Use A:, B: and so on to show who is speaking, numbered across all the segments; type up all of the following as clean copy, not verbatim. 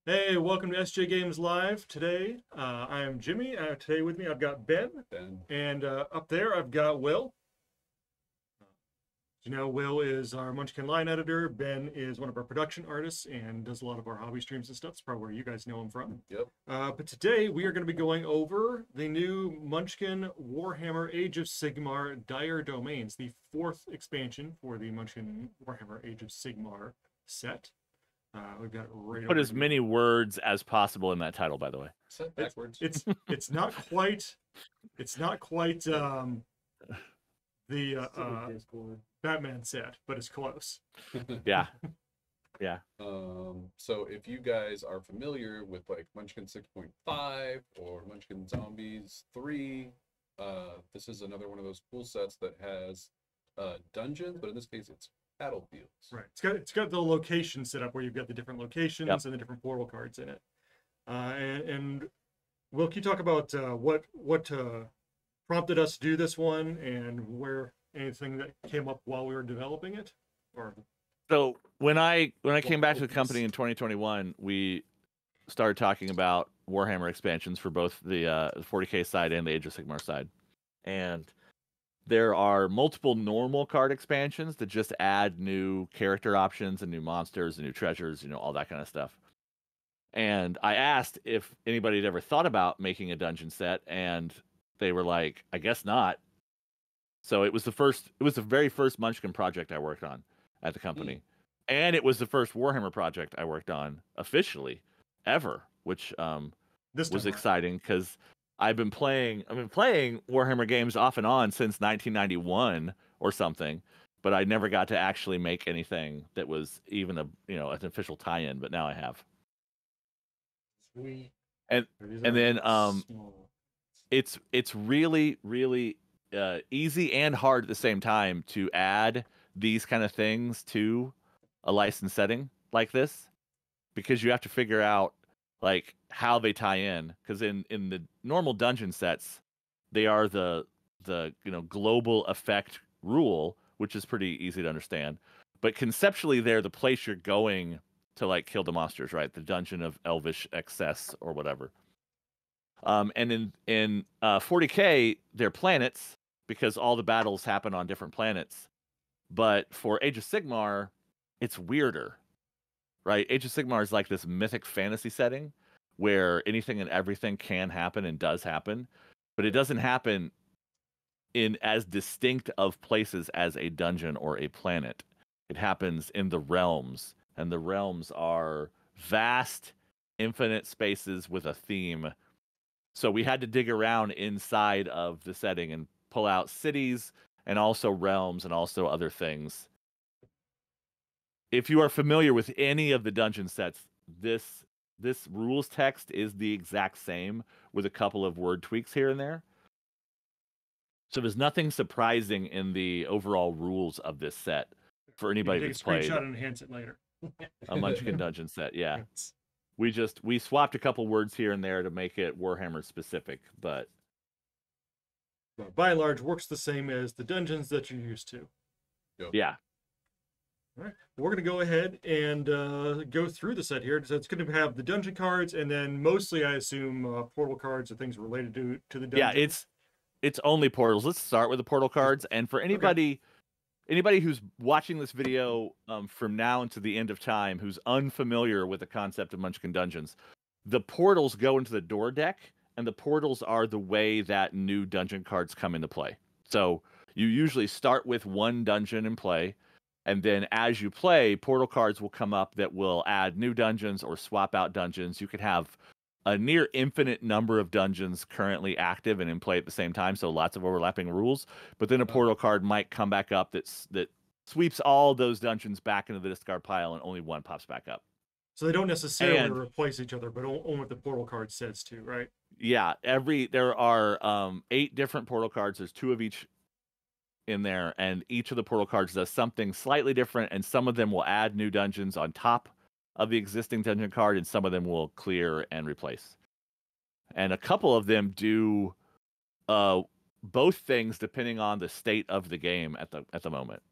A: Hey, welcome to SJGames Live. Today, I am Jimmy. Today with me, I've got Ben. And up there, I've got Will. You know, Will is our Munchkin line editor. Ben is one of our production artists and does a lot of our hobby streams and stuff. It's probably where you guys know him from.
B: Yep.
A: But today, we are going to be going over the new Munchkin Warhammer Age of Sigmar Dire Domains, the 4th expansion for the Munchkin Warhammer Age of Sigmar set. We've got it right
C: Put
A: over
C: as
A: here.
C: many words as possible in that title, by the way.
B: Set backwards.
A: It's not quite the Batman set, but it's close.
C: Yeah. Yeah.
B: So if you guys are familiar with like Munchkin 6.5 or Munchkin Zombies 3, this is another one of those cool sets that has dungeons, but in this case it's battlefields.
A: Right. It's got the location set up where you've got the different locations and the different portal cards in it. And Will, can you talk about what prompted us to do this one and where anything that came up while we were developing it? Or
C: So when I came back to the company in 2021, we started talking about Warhammer expansions for both the 40K side and the Age of Sigmar side. And there are multiple normal card expansions that just add new character options and new monsters and new treasures, you know, all that kind of stuff. And I asked if anybody had ever thought about making a dungeon set, and they were like, I guess not. So it was the very first Munchkin project I worked on at the company. And it was the first Warhammer project I worked on officially ever, which was exciting because I've been playing Warhammer games off and on since 1991 or something, but I never got to actually make anything that was even an official tie-in, but now I have.
A: Sweet.
C: And then it's really easy and hard at the same time to add these kind of things to a licensed setting like this, because you have to figure out like how they tie in, because in the normal dungeon sets they are the global effect rule, which is pretty easy to understand, but conceptually they're the place you're going to like kill the monsters, right? The dungeon of elvish excess or whatever. And in 40K they're planets because all the battles happen on different planets. But for Age of Sigmar, it's weirder, right? Age of Sigmar is like this mythic fantasy setting where anything and everything can happen and does happen, but it doesn't happen in as distinct of places as a dungeon or a planet. It happens in the realms, and the realms are vast, infinite spaces with a theme. So we had to dig around inside of the setting and pull out cities and also realms and also other things. If you are familiar with any of the dungeon sets, this rules text is the exact same with a couple of word tweaks here and there. So there's nothing surprising in the overall rules of this set for anybody that's played.
A: Take a screenshot and enhance it later.
C: A Munchkin dungeon set, yeah. We swapped a couple words here and there to make it Warhammer specific, but
A: by and large works the same as the dungeons that you're used to.
B: Yep.
C: Yeah.
A: All right, we're going to go ahead and go through the set here. So it's going to have the dungeon cards, and then mostly, I assume, portal cards or things related to the dungeon.
C: Yeah, it's only portals. Let's start with the portal cards. And for anybody who's watching this video from now until the end of time who's unfamiliar with the concept of Munchkin Dungeons, the portals go into the door deck, and the portals are the way that new dungeon cards come into play. So you usually start with one dungeon in play, and then as you play, portal cards will come up that will add new dungeons or swap out dungeons. You could have a near infinite number of dungeons currently active and in play at the same time, so lots of overlapping rules. But then a portal card might come back up that sweeps all those dungeons back into the discard pile, and only one pops back up.
A: So they don't necessarily replace each other, but only what the portal card says too, right?
C: Yeah, there are 8 different portal cards. There's 2 of each in there, and each of the portal cards does something slightly different, and some of them will add new dungeons on top of the existing dungeon card, and some of them will clear and replace. And a couple of them do both things depending on the state of the game at the moment.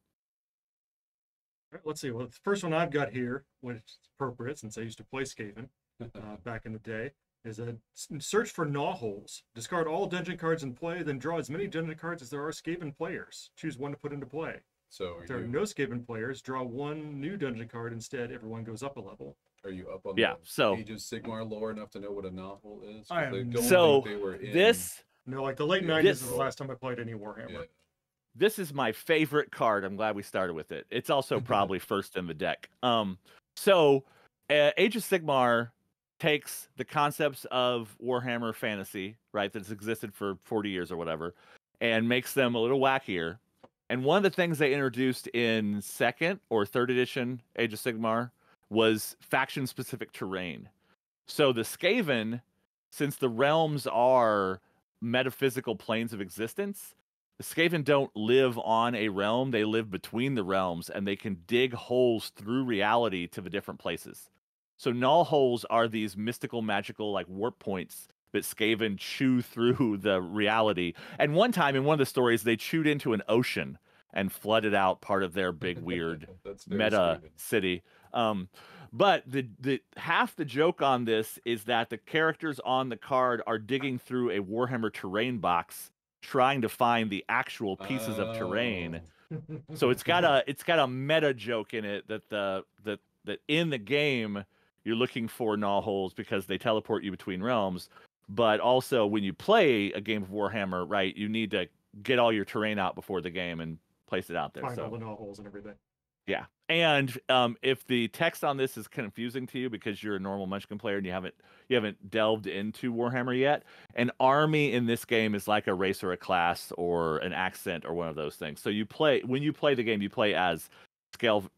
A: All right, let's see. Well, the first one I've got here, which is appropriate since I used to play Skaven, back in the day, is a search for gnaw holes. Discard all dungeon cards in play, then draw as many dungeon cards as there are Skaven players. Choose one to put into play.
B: So
A: If there are no Skaven players, draw one new dungeon card instead. Everyone goes up a level.
B: Are you up on
C: Yeah,
B: the
C: so
B: Age of Sigmar lore enough to know what a novel is? 'Cause
A: I
B: they
A: am
B: don't
C: so
B: think they were in.
C: this
A: No, like the late
B: Yeah.
A: 90s is
C: This-
A: the last time I played any Warhammer.
B: Yeah.
C: this is my favorite card. I'm glad we started with it. It's also probably first in the deck. So Age of Sigmar takes the concepts of Warhammer fantasy, right, that's existed for 40 years or whatever, and makes them a little wackier. And one of the things they introduced in second or third edition Age of Sigmar was faction-specific terrain. So the Skaven, since the realms are metaphysical planes of existence, the Skaven don't live on a realm, they live between the realms, and they can dig holes through reality to the different places. So null holes are these mystical, magical, like warp points that Skaven chew through the reality. And one time in one of the stories, they chewed into an ocean and flooded out part of their big weird
B: That's very
C: meta
B: Skaven.
C: city. But the half the joke on this is that the characters on the card are digging through a Warhammer terrain box trying to find the actual pieces of terrain.
B: Oh.
C: So it's got a meta joke in it that that in the game you're looking for gnaw holes because they teleport you between realms, but also when you play a game of Warhammer, right, you need to get all your terrain out before the game and place it out there.
A: Find
C: So
A: all the gnaw holes and everything.
C: yeah. And if the text on this is confusing to you because you're a normal Munchkin player and you haven't delved into Warhammer yet, an army in this game is like a race or a class or an accent or one of those things. So when you play the game, you play as scale.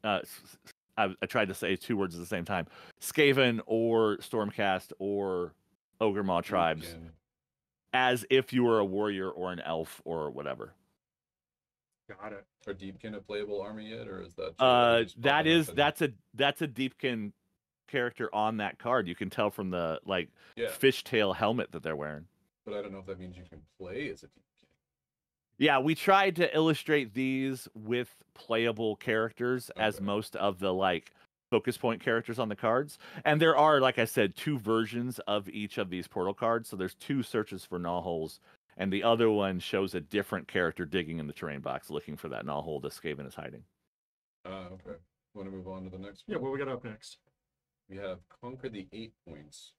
C: I tried to say two words at the same time: Skaven or Stormcast or Ogre-Maw tribes,
B: Deepkin.
C: as if you were a warrior or an elf or whatever.
A: Got it.
B: Are Deepkin a playable army yet, or is that? just
C: That's a Deepkin character on that card. You can tell from the
B: Yeah.
C: fishtail helmet that they're wearing.
B: But I don't know if that means you can play as a Deepkin.
C: Yeah, we tried to illustrate these with playable characters as
B: Okay.
C: most of the focus point characters on the cards. And there are, like I said, two versions of each of these portal cards. So there's two searches for gnaw holes, and the other one shows a different character digging in the terrain box looking for that gnaw hole the Skaven is hiding.
B: Okay. Want to move on to the next one?
A: Yeah, what we got up next?
B: We have Conquer the 8 points.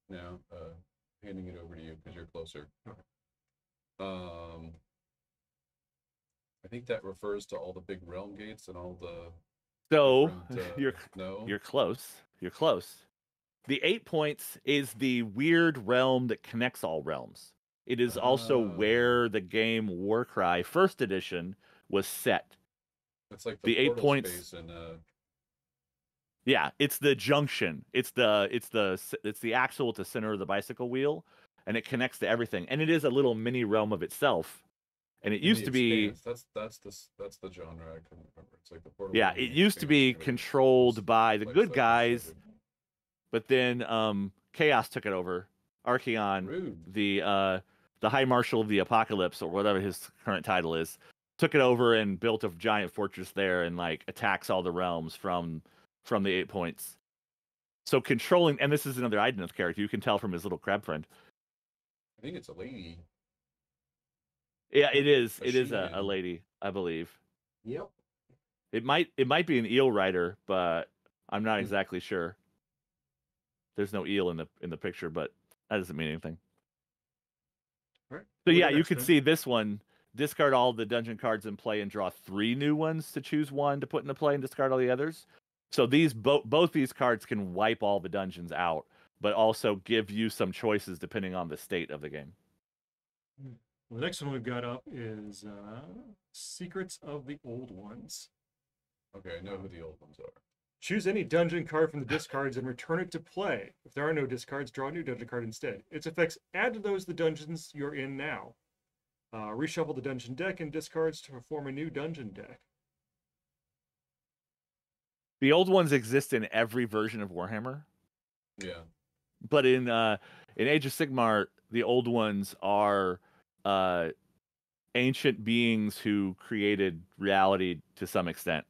B: Now, handing it over to you because you're closer.
A: Okay.
B: I think that refers to all the big realm gates and all the.
C: So
B: No.
C: you're close. You're close. The 8 points is the weird realm that connects all realms. It is also where the game Warcry First Edition was set.
B: It's like
C: the 8
B: portal
C: points.
B: Space and,
C: Yeah, it's the junction. It's the axle at the center of the bicycle wheel, and it connects to everything. And it is a little mini realm of itself. And it used to be.
B: Expanse. That's the genre I couldn't remember. It's like the portal.
C: Yeah, it used to be controlled by the good guys, but then Chaos took it over. Archeon,
B: Rude.
C: the High Marshal of the Apocalypse, or whatever his current title is, took it over and built a giant fortress there and attacks all the realms from the 8 points. So controlling, and this is another Ideneth character. You can tell from his little crab friend.
B: I think it's a lady.
C: Yeah, it is.
B: A
C: It is a
B: she-man.
C: lady, I believe.
A: Yep.
C: It might be an eel rider, but I'm not exactly sure. There's no eel in the picture, but that doesn't mean anything.
A: All right.
C: So
A: What
C: yeah,
A: the
C: you
A: next
C: can
A: one?
C: see this one. Discard all the dungeon cards in play and draw 3 new ones to choose one to put into play and discard all the others. So these both these cards can wipe all the dungeons out, but also give you some choices depending on the state of the game.
A: Well, the next one we've got up is Secrets of the Old Ones.
B: Okay, I know who the old ones are.
A: Choose any dungeon card from the discards and return it to play. If there are no discards, draw a new dungeon card instead. Its effects add to those the dungeons you're in now. Reshuffle the dungeon deck and discards to perform a new dungeon deck.
C: The old ones exist in every version of Warhammer,
B: Yeah.
C: but in Age of Sigmar, the old ones are ancient beings who created reality to some extent.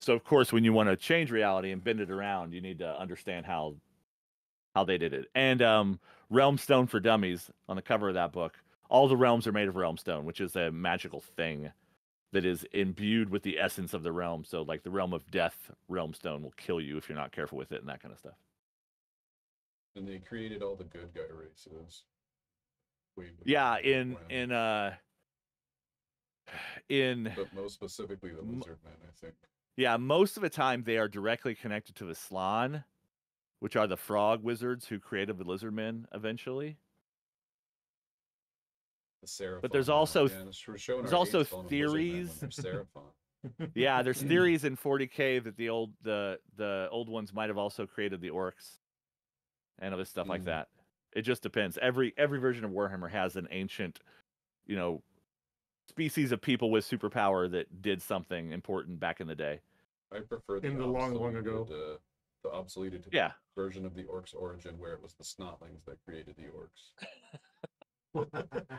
C: So of course, when you want to change reality and bend it around, you need to understand how they did it. And Realm Stone for Dummies on the cover of that book, all the realms are made of realm stone, which is a magical thing that is imbued with the essence of the realm. So like the realm of death, realm stone will kill you if you're not careful with it and that kind of stuff.
B: And they created all the good guy races.
C: Yeah,
B: but most specifically the lizard men, I think.
C: Yeah, most of the time they are directly connected to the Slann, which are the frog wizards who created the lizard men eventually.
B: The Seraphon.
C: But there's also
B: there's
C: also theories. Yeah, there's theories in 40K that the old ones might have also created the orcs and other stuff like that. It just depends. Every version of Warhammer has an ancient, species of people with superpower that did something important back in the day.
B: I prefer the
A: long ago.
B: The obsoleted version of the orcs' origin, where it was the snotlings that created the orcs.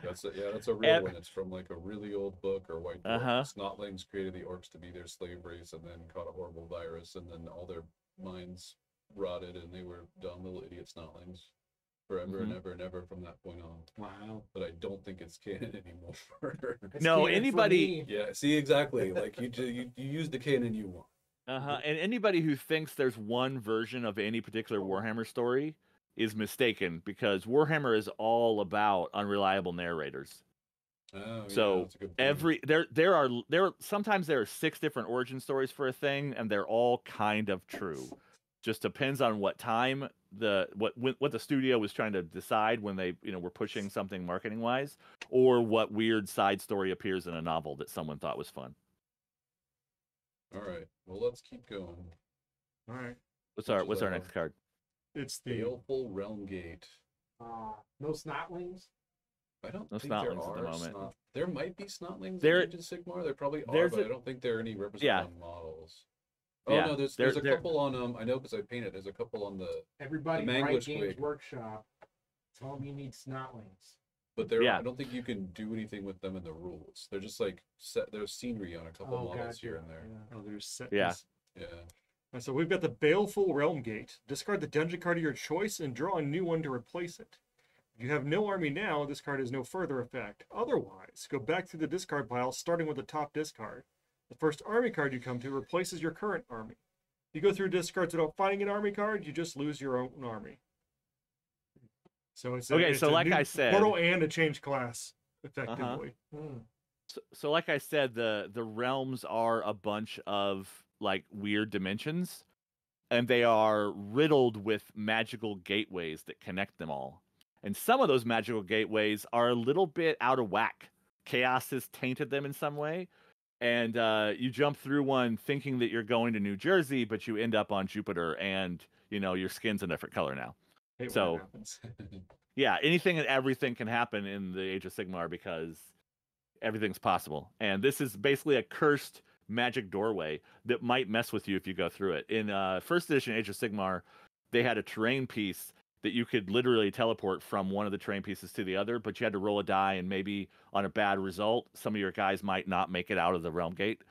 B: That's a real one. It's from like a really old book or white book. Snotlings created the orcs to be their slave race, and then caught a horrible virus, and then all their minds rotted, and they were dumb little idiot snotlings forever and ever and ever from that point on.
D: Wow!
B: But I don't think it's canon anymore.
C: No, anybody.
B: Yeah, see, exactly. Like you use the canon you want.
C: And anybody who thinks there's one version of any particular Warhammer story is mistaken, because Warhammer is all about unreliable narrators. So sometimes there are 6 different origin stories for a thing, and they're all kind of true. Just depends on what time what the studio was trying to decide when they were pushing something marketing wise, or what weird side story appears in a novel that someone thought was fun.
B: All right. Well, let's keep going.
A: All right.
C: What's our next card?
A: It's the
B: Baleful Realm Gate.
D: No snotlings?
B: I don't
C: think
B: there
C: are. At the moment.
B: There might be snotlings
C: in
B: Age of Sigmar. There probably are, but I don't think there are any represented on models. Oh
C: yeah.
B: No, there's a couple on I know because I painted. There's a couple on the
D: everybody
B: the
D: Right Games Workshop. Tell them you need snotlings.
B: But I don't think you can do anything with them in the rules. They're just like there's scenery on a couple models here and there.
A: Yeah. Oh, there's set.
C: Yeah.
A: And so we've got the Baleful Realm Gate. Discard the dungeon card of your choice and draw a new one to replace it. If you have no army now, this card has no further effect. Otherwise, go back through the discard pile, starting with the top discard. The first army card you come to replaces your current army. If you go through discards without finding an army card, you just lose your own army. So it's
C: like I said,
A: portal and a change class, effectively.
C: So like I said, the realms are a bunch of like weird dimensions, and they are riddled with magical gateways that connect them all. And some of those magical gateways are a little bit out of whack. Chaos has tainted them in some way. And you jump through one thinking that you're going to New Jersey, but you end up on Jupiter, and your skin's a different color now. So yeah, anything and everything can happen in the Age of Sigmar, because everything's possible. And this is basically a cursed magic doorway that might mess with you if you go through it. In first edition Age of Sigmar, they had a terrain piece that you could literally teleport from one of the terrain pieces to the other, but you had to roll a die, and maybe on a bad result, some of your guys might not make it out of the realm gate.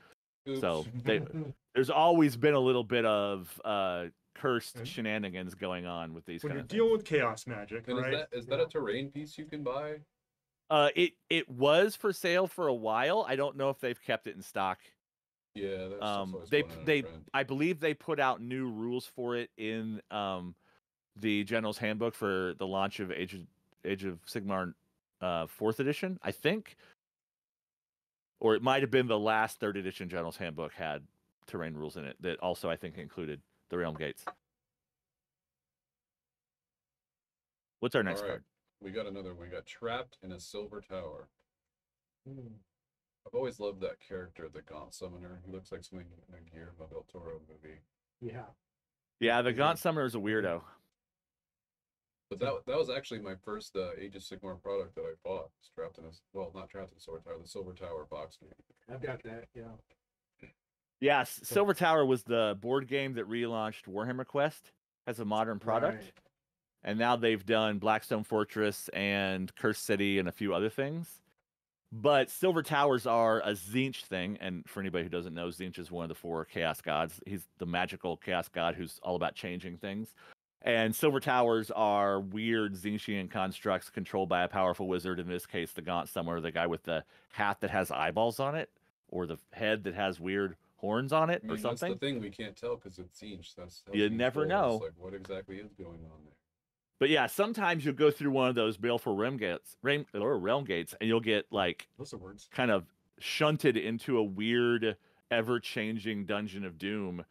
C: Oops. So there's always been a little bit of cursed shenanigans going on with these. When
A: you're dealing with chaos magic,
B: and
A: right?
B: Is that a terrain piece you can buy?
C: It was for sale for a while. I don't know if they've kept it in stock.
B: Yeah,
C: I believe they put out new rules for it in the General's Handbook for the launch of Age of Sigmar 4th edition, I think. Or it might have been the last 3rd edition General's Handbook had terrain rules in it that also, I think, included the Realm Gates. What's our next card?
B: We got another one. We got Trapped in a Silver Tower. I've always loved that character, the Gaunt Summoner. He looks like something in a Guillermo del Toro movie.
C: Yeah, the Gaunt Summoner is a weirdo.
B: But that was actually my first Age of Sigmar product that I bought. It's Trapped in not Trapped in a Silver Tower, the Silver Tower box game.
D: I've got that, yeah.
C: Yes, Silver Tower was the board game that relaunched Warhammer Quest as a modern product. Right. And now they've done Blackstone Fortress and Cursed City and a few other things. But Silver Towers are a Tzeentch thing, and for anybody who doesn't know, Tzeentch is one of the 4 Chaos Gods. He's the magical Chaos God who's all about changing things. And Silver Towers are weird Tzeentchian constructs controlled by a powerful wizard, in this case, the Gaunt Summoner, the guy with the hat that has eyeballs on it, or the head that has weird horns on it,
B: I mean,
C: or something.
B: That's the thing, we can't tell because it's Tzeentch. That's
C: You never know.
B: Like, what exactly is going on there?
C: But yeah, sometimes you'll go through one of those baleful realm gates, and you'll get like
A: Those are words.
C: kind of shunted into a weird, ever-changing dungeon of doom,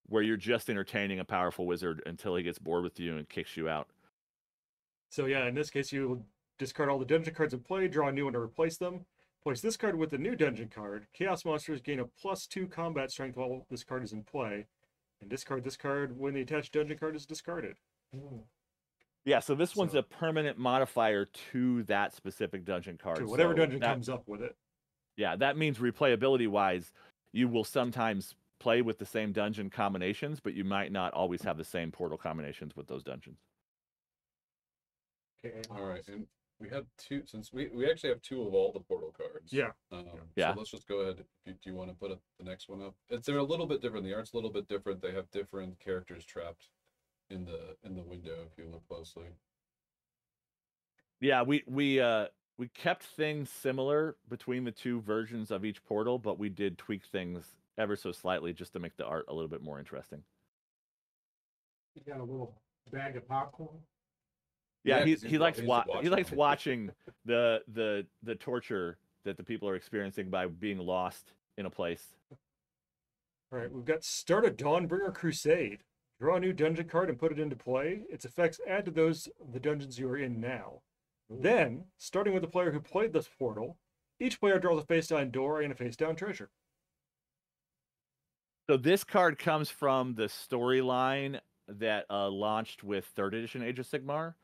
C: where you're just entertaining a powerful wizard until he gets bored with you and kicks you out.
A: So yeah, in this case, you discard all the dungeon cards in play, draw a new one to replace them. Place this card with the new dungeon card. Chaos monsters gain a +2 combat strength while this card is in play, and discard this card when the attached dungeon card is discarded.
C: Yeah, so this one's a permanent modifier to that specific dungeon card.
A: To whatever
C: so
A: dungeon comes up with it.
C: Yeah, that means replayability-wise, you will sometimes play with the same dungeon combinations, but you might not always have the same portal combinations with those dungeons.
A: Okay.
B: All right, and we have 2, since we actually have 2 of all the portal cards.
A: Yeah.
C: Yeah.
B: So let's just go ahead. Do you want to put the next one up? They're a little bit different. The art's a little bit different. They have different characters trapped in the window if you look closely.
C: Yeah, we kept things similar between the 2 versions of each portal, but we did tweak things ever so slightly just to make the art a little bit more interesting.
D: You got a little bag of popcorn.
C: Yeah,
B: Yeah,
C: he likes
B: he likes
C: watching the torture that the people are experiencing by being lost in a place.
A: All right, we've got Start a Dawnbringer Crusade. Draw a new dungeon card and put it into play. Its effects add to those of the dungeons you are in now. Then, starting with the player who played this portal, each player draws a face-down door and a face-down treasure.
C: So this card comes from the storyline that launched with 3rd edition Age of Sigmar.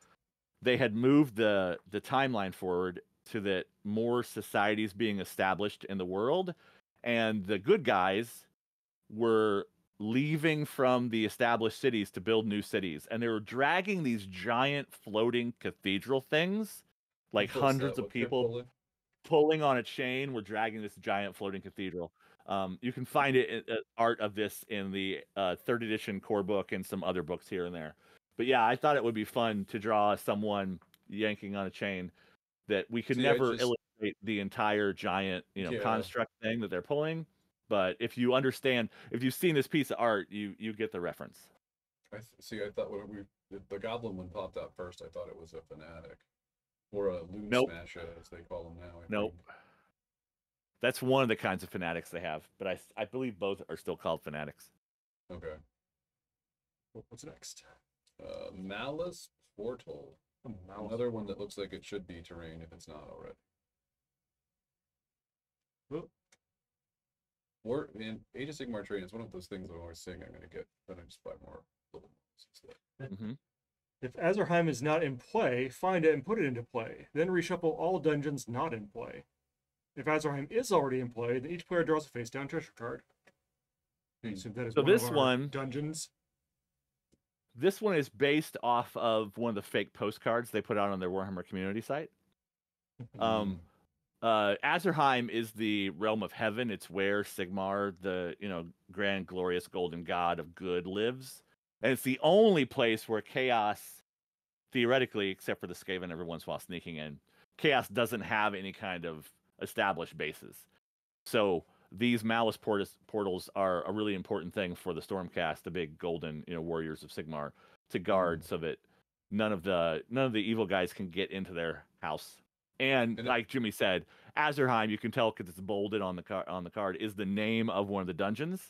C: They had moved the timeline forward to that more societies being established in the world, and the good guys were leaving from the established cities to build new cities, and they were dragging these giant floating cathedral things, like hundreds of people pulling on a chain were dragging this giant floating cathedral. You can find it art of this in the 3rd edition core book and some other books here and there. But yeah, I thought it would be fun to draw someone yanking on a chain that we could never illustrate the entire giant, construct thing that they're pulling. But if you understand, if you've seen this piece of art, you get the reference.
B: I thought when the goblin one popped out first, I thought it was a fanatic. Or a loon smasher, as they call them now.
C: Nope. That's one of the kinds of fanatics they have, but I believe both are still called fanatics.
B: Okay.
A: What's next?
B: Malice Portal. Another one that looks like it should be terrain if it's not already. Or in Age of Sigmar terrain is one of those things I'm always saying I'm going to get, then I just buy more little ones instead.
A: If Azerheim is not in play, find it and put it into play. Then reshuffle all dungeons not in play. If Azerheim is already in play, then each player draws a face-down treasure card. So that is
C: this one
A: dungeons.
C: This one is based off of one of the fake postcards they put out on their Warhammer community site. Azerheim is the realm of heaven. It's where Sigmar, the grand, glorious, golden god of good, lives. And it's the only place where chaos, theoretically, except for the Skaven every once in a while sneaking in, chaos doesn't have any kind of established bases. So these Malice portals are a really important thing for the Stormcast, the big golden warriors of Sigmar, to guard so that none of the evil guys can get into their house. And like Jimmie said, Azerheim, you can tell because it's bolded on the card, is the name of one of the dungeons.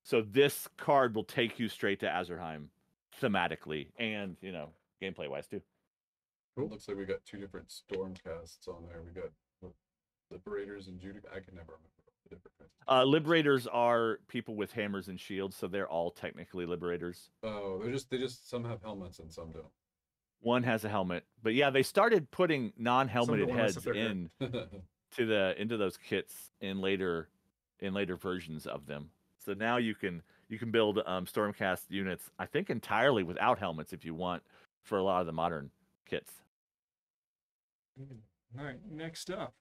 C: So this card will take you straight to Azerheim thematically and, gameplay wise too.
B: Cool. It looks like we got 2 different Stormcasts on there. We got Liberators and Judic. I can never remember the different kinds.
C: Liberators are people with hammers and shields, so they're all technically Liberators.
B: Oh, they just some have helmets and some don't.
C: One has a helmet, but yeah, they started putting non-helmeted heads into those kits in later versions of them. So now you can build Stormcast units, I think, entirely without helmets if you want, for a lot of the modern kits.
A: All right, next up.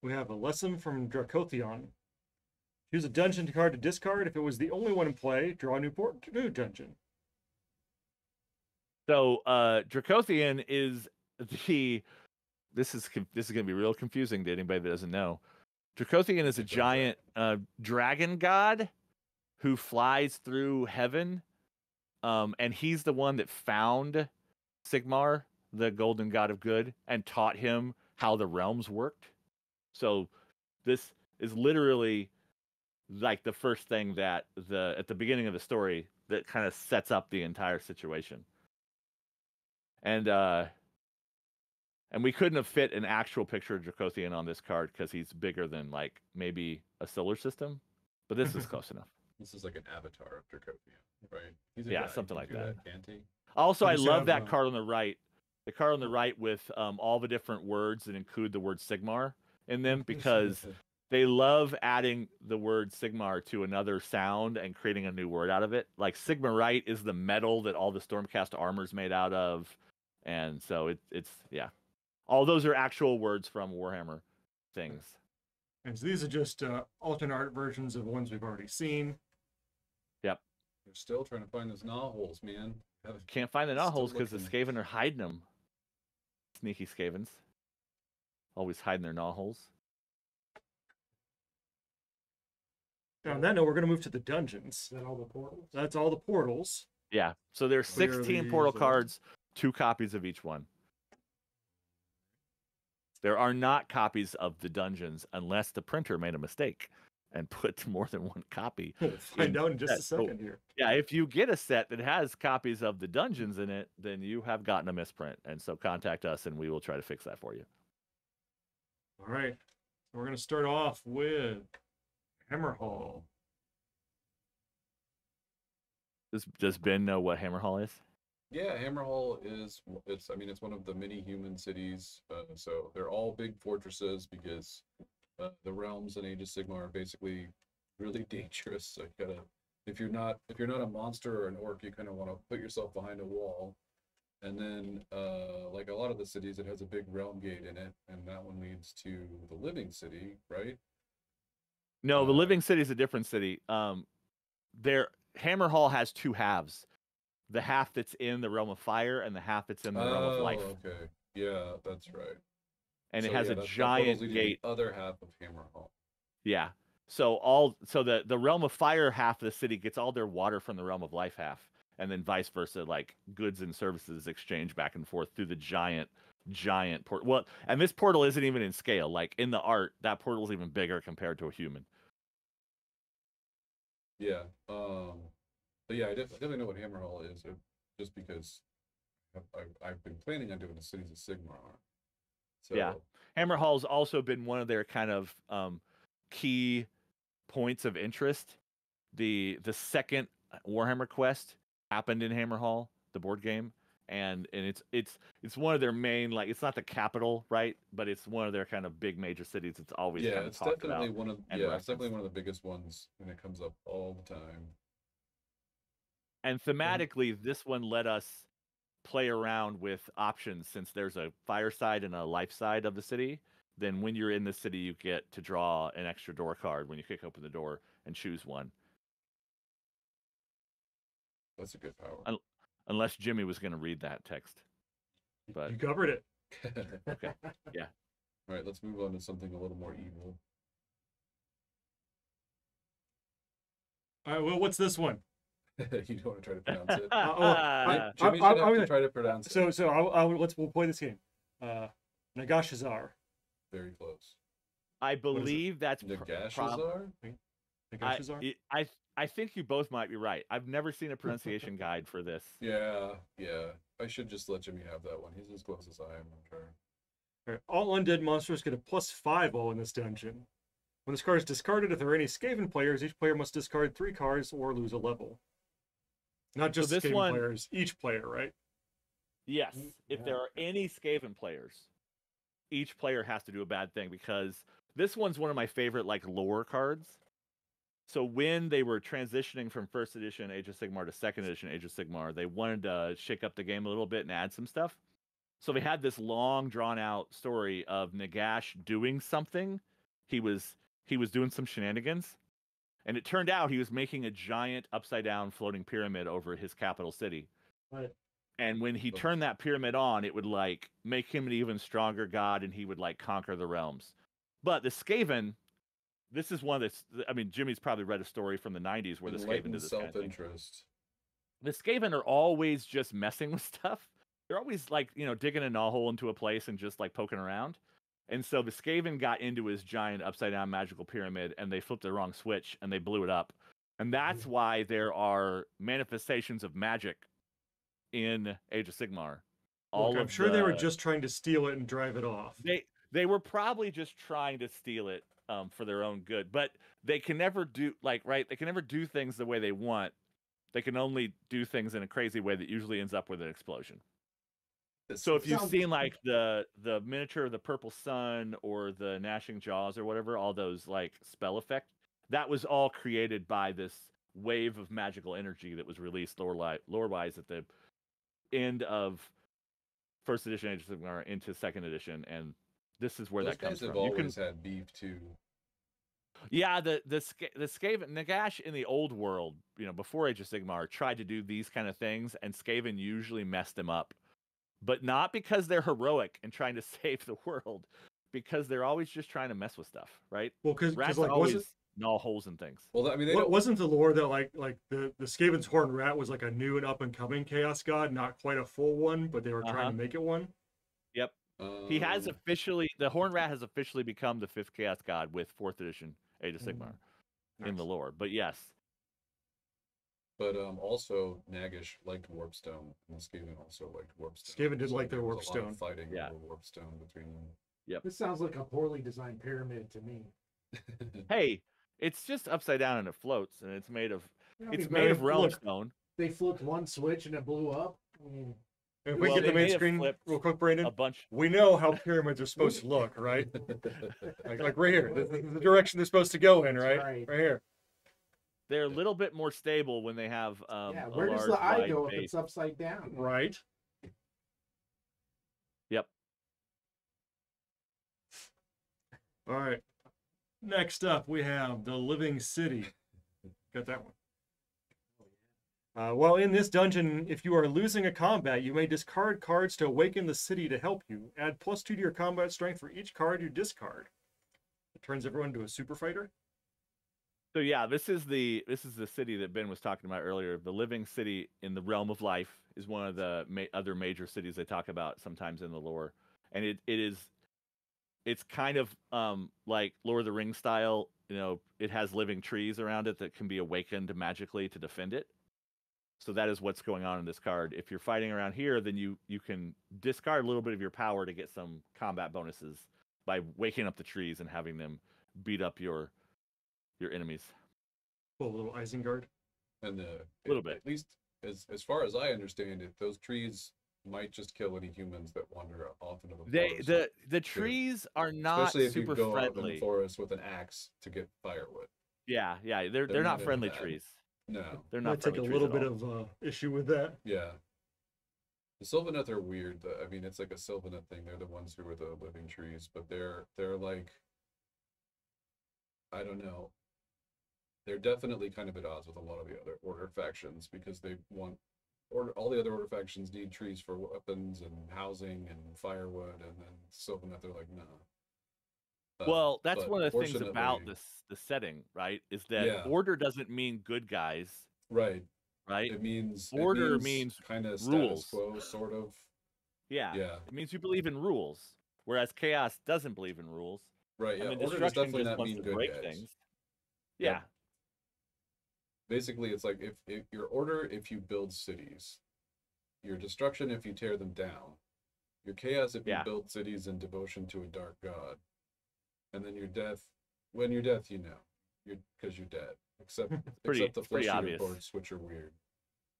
A: We have a lesson from Dracotheon. Choose a dungeon card to discard. If it was the only one in play, draw a new dungeon.
C: So Dracotheon is the this is going to be real confusing to anybody that doesn't know. Dracotheon is a giant dragon god who flies through heaven, and he's the one that found Sigmar, the golden god of good, and taught him how the realms worked. So this is literally like the first thing that at the beginning of the story that kind of sets up the entire situation. And we couldn't have fit an actual picture of Dracotheon on this card because he's bigger than like maybe a solar system, but this is close enough.
B: This is like an avatar of Dracotheon, right? He's a
C: Yeah,
B: guy.
C: something like that.
B: Can't he?
C: Also, I
A: just
C: love
A: have,
C: that card on the right. The card on the right with all the different words that include the word Sigmar in them, because they love adding the word Sigmar to another sound and creating a new word out of it. Like Sigmarite is the metal that all the Stormcast armor is made out of, and so it's yeah. All those are actual words from Warhammer things.
A: And so these are just alternate art versions of ones we've already seen.
C: Yep.
B: We're still trying to find those knotholes, man.
C: Can't find the
B: Still
C: knotholes because the
B: looking.
C: Skaven are hiding them. Sneaky Skavens. Always hiding their knotholes.
A: Now, on that note, we're going to move to the dungeons.
D: Is that all the portals?
A: That's all the portals.
C: Yeah. So there's
A: Clear
C: 16
A: these,
C: portal cards, 2 copies of each one. There are not copies of the dungeons unless the printer made a mistake and put more than one copy.
A: We'll find out in just a
C: set. So,
A: second here.
C: yeah, if you get a set that has copies of the dungeons in it, then you have gotten a misprint. And so contact us and we will try to fix that for you.
A: All right. So we're going to start off with Hammerhall.
C: Does Ben know what Hammerhall is?
B: Yeah, Hammerhall is it's one of the many human cities. So they're all big fortresses because the realms in Age of Sigmar are basically really dangerous. So you gotta if you're not a monster or an orc, you kind of want to put yourself behind a wall. And then like a lot of the cities, it has a big realm gate in it, and that one leads to the living city, right?
C: No, the living city is a different city. Hammerhall has 2 halves. The half that's in the realm of fire and the half that's in the realm of life.
B: Okay. Yeah, that's right.
C: And
B: So,
C: it has
B: yeah,
C: a
B: that
C: giant
B: portal's leading to
C: gate.
B: the other half of Hammerhall.
C: Yeah. So the realm of fire half of the city gets all their water from the realm of life half, and then vice versa, like goods and services exchange back and forth through the giant portal. Well, and this portal isn't even in scale. Like in the art, that portal is even bigger compared to a human.
B: Yeah. But yeah, I definitely know what Hammerhall is, just because I've been planning on doing the cities of Sigmar. So
C: Yeah. Hammerhall's also been one of their kind of key points of interest. The second Warhammer quest happened in Hammerhall, the board game, and it's one of their main, like, it's not the capital, right? But it's one of their kind of big major cities. It's always kind of
B: it's
C: talked
B: definitely
C: about.
B: it's definitely one of the biggest ones, and it comes up all the time.
C: And thematically, this one let us play around with options, since there's a fire side and a life side of the city. Then when you're in the city, you get to draw an extra door card when you kick open the door and choose one.
B: That's a good power.
C: Unless Jimmie was going to read that text. But
A: You covered it.
C: okay. Yeah.
B: All right, let's move on to something a little more evil.
A: All right, well, what's this one?
B: You don't want to try to pronounce it.
A: I'm
B: Jimmie should have to
A: gonna-
B: try to pronounce it.
A: So we'll play this game. Nagashazar.
B: Very close.
C: I believe that's
B: Nagashazar?
A: Nagashazar?
C: I think you both might be right. I've never seen a pronunciation guide for this.
B: Yeah. I should just let Jimmie have that one. He's as close as I am on turn.
A: All right, all undead monsters get a +5 all in this dungeon. When this card is discarded, if there are any Skaven players, each player must discard 3 cards or lose a level. Not just
C: this
A: Skaven
C: one-
A: players, each player, right?
C: Yes. If there are any Skaven players, each player has to do a bad thing, because this one's one of my favorite, like, lore cards. So when they were transitioning from first edition Age of Sigmar to second edition Age of Sigmar, they wanted to shake up the game a little bit and add some stuff. So they had this long, drawn out story of Nagash doing something. He was doing some shenanigans, and it turned out he was making a giant upside down floating pyramid over his capital city.
D: But
C: And when he turned that pyramid on, it would like make him an even stronger god, and he would like conquer the realms. But the Skaven, this is one that's, I mean, Jimmie's probably read a story from the 90s where the Skaven did this kind of thing.
B: Self-interest.
C: The Skaven are always just messing with stuff. They're always like, you know, digging a gnawhole into a place and just like poking around. And so the Skaven got into his giant upside down magical pyramid, and they flipped the wrong switch and they blew it up. And that's why there are manifestations of magic in Age of Sigmar.
A: Look, I'm sure they were just trying to steal it and drive it off.
C: They were probably just trying to steal it for their own good, but they can never do they can never do things the way they want. They can only do things in a crazy way that usually ends up with an explosion. So if you've seen like the miniature of the purple sun or the gnashing jaws or whatever, all those like spell effect, that was all created by this wave of magical energy that was released lore-wise at the end of first edition Age of Sigmar into second edition, and this is where
B: Those
C: that comes
B: guys have
C: from.
B: always had beef too.
C: Yeah, the Skaven, Nagash in the old world, you know, before Age of Sigmar, tried to do these kind of things, and Skaven usually messed them up. But not because they're heroic and trying to save the world, because they're always just trying to mess with stuff, right?
A: Well, because
C: Rats
A: like
C: always gnaw holes in things.
B: Well, I mean,
A: wasn't the lore that like the Skaven's Horned Rat was like a new and up and coming chaos god, not quite a full one, but they were trying to make it one.
C: Yep. He has officially, the Horned Rat has officially become the 5th chaos god with 4th edition Age of Sigmar in the lore. But yes.
B: But also Nagash liked Warpstone, and Skaven also liked Warpstone.
A: Skaven did like their
B: there was a lot of
A: Warpstone.
B: fighting over Warpstone between them.
C: Yep.
D: this sounds like a poorly designed pyramid to me.
C: Hey, it's just upside down and it floats, and it's made of
D: I
C: made of realm
A: look,
C: stone.
D: They flipped one switch and it blew up. I mean,
A: If we
C: Well,
A: get the
C: they
A: main
C: may have
A: screen
C: flipped
A: real quick, Brandon,
C: A bunch.
A: we know how pyramids are supposed to look, right? like right here, the direction they're supposed to go in, right?
D: Right.
A: Right here.
C: They're a little bit more stable when they have
D: yeah,
C: a
D: where does
C: large,
D: the eye
C: wide
D: go if
C: base.
D: it's upside down?
A: Right.
C: Yep.
A: All right. Next up, we have the Living City. Got that one. Well, in this dungeon, if you are losing a combat, you may discard cards to awaken the city to help you. Add +2 to your combat strength for each card you discard. It turns everyone into a super fighter.
C: So yeah, this is the city that Ben was talking about earlier. The Living City in the Realm of Life is one of the other major cities they talk about sometimes in the lore, and it's kind of like Lord of the Rings style. You know, it has living trees around it that can be awakened magically to defend it. So that is what's going on in this card. If you're fighting around here, then you can discard a little bit of your power to get some combat bonuses by waking up the trees and having them beat up your enemies.
A: Oh, a little Isengard.
B: And
C: A little bit.
B: At least as far as I understand it, those trees might just kill any humans that wander off into the forest.
C: The trees are not
B: Especially if
C: super
B: you go out in
C: friendly.
B: the forest with an axe to get firewood.
C: Yeah, they're
B: They're
C: not
B: not
C: friendly
B: into that.
C: trees.
B: No.
C: They're
A: I
C: not
A: take
C: friendly
A: a
C: trees
A: little
C: at
A: bit
C: all.
A: of issue with that.
B: Yeah. The Sylvaneth are weird. I mean, it's like a Sylvaneth thing. They're the ones who are the living trees, but they're like, I don't know. They're definitely kind of at odds with a lot of the other order factions because they want all the other order factions need trees for weapons and housing and firewood, and then Sylvaneth are like, no.
C: Well, that's
B: but
C: one of the things about
B: fortunately-
C: the setting, right? Is that
B: Yeah.
C: order doesn't mean good guys,
B: Right.
C: right?
B: It means
C: Order means
B: kind of
C: rules.
B: status quo, sort of.
C: Yeah.
B: Yeah.
C: It means you believe in rules, whereas chaos doesn't believe in rules.
B: Right. Yeah.
C: I mean,
B: Order does
C: destruction
B: definitely
C: just
B: not
C: wants
B: mean
C: to
B: good
C: break
B: guys.
C: things.
B: Yep.
C: Yeah.
B: Basically, it's like if your order, if you build cities, your destruction if you tear them down, your chaos if you
C: Yeah.
B: build cities in devotion to a dark god, and then your death. When you're death, you know, because you're dead. Except except the
C: pretty
B: flesh eater
C: obvious.
B: boards, which are weird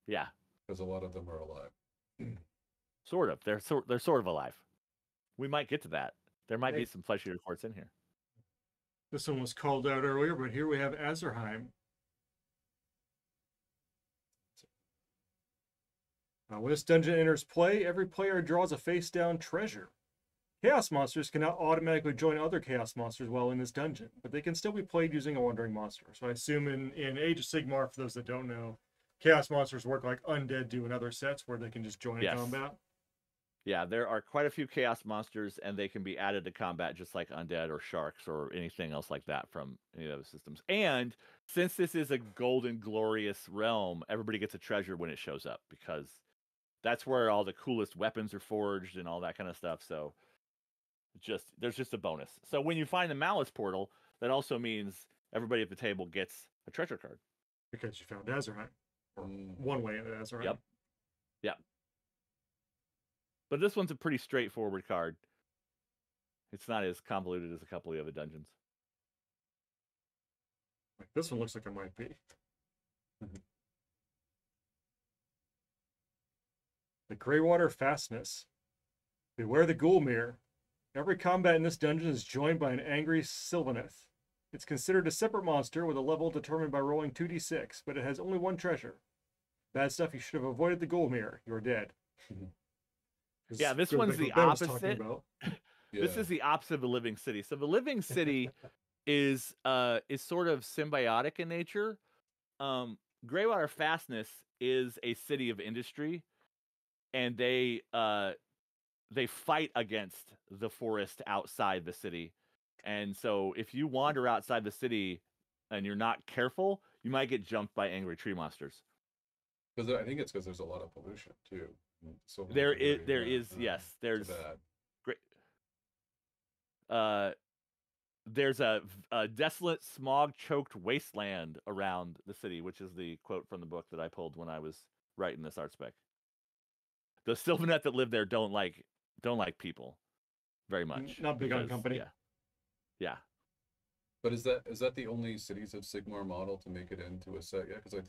C: Yeah.
B: because a lot of them are alive.
C: Sort of. They're sort of alive. We might get to that. There might be
D: Hey.
C: some flesh eater courts in here.
A: This one was called out earlier, but here we have Azerheim. When this dungeon enters play, every player draws a face-down treasure. Chaos monsters cannot automatically join other chaos monsters while in this dungeon, but they can still be played using a wandering monster. So I assume in Age of Sigmar, for those that don't know, chaos monsters work like undead do in other sets where they can just join
C: Yes.
A: combat.
C: Yeah, there are quite a few chaos monsters, and they can be added to combat just like undead or sharks or anything else like that from any of those systems. And since this is a golden, glorious realm, everybody gets a treasure when it shows up because that's where all the coolest weapons are forged and all that kind of stuff. So there's just a bonus. So when you find the Malice portal, that also means everybody at the table gets a treasure card.
A: Because you found Azerheim. Or one way into Azerheim.
C: Yep. Yep. But this one's a pretty straightforward card. It's not as convoluted as a couple of the other dungeons.
A: This one looks like it might be. The Greywater Fastness. Beware the Ghoulmere. Every combat in this dungeon is joined by an angry Sylvaneth. It's considered a separate monster with a level determined by rolling 2d6, but it has only one treasure. Bad stuff, you should have avoided the Ghoulmere. You're dead.
C: Yeah, this one's the opposite.
B: Yeah.
C: This is the opposite of the Living City. So the Living City is sort of symbiotic in nature. Greywater Fastness is a city of industry, and they fight against the forest outside the city. And so if you wander outside the city and you're not careful, you might get jumped by angry tree monsters.
B: Because I think it's because there's a lot of pollution too. So
C: There's great. There's a desolate, smog-choked wasteland around the city, which is the quote from the book that I pulled when I was writing this art spec. The Sylvaneth that live there don't like people very much.
A: Not big on company.
C: Yeah.
B: But is that the only Cities of Sigmar model to make it into a set yet? Because I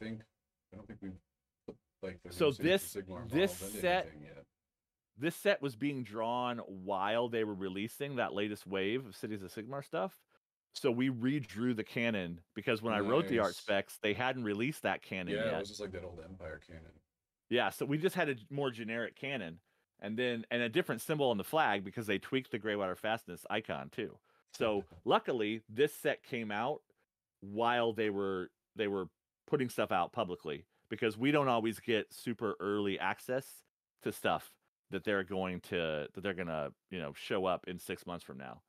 B: don't think we've put like the
C: So
B: new Cities of Sigmar models into
C: set
B: anything yet.
C: This set was being drawn while they were releasing that latest wave of Cities of Sigmar stuff. So we redrew the canon because when I wrote the art
B: Nice.
C: specs, they hadn't released that canon
B: Yeah,
C: yet.
B: it was just like that old Empire canon.
C: Yeah, so we just had a more generic canon and a different symbol on the flag because they tweaked the Greywater Fastness icon too. So luckily this set came out while they were putting stuff out publicly because we don't always get super early access to stuff that they're gonna show up in 6 months from now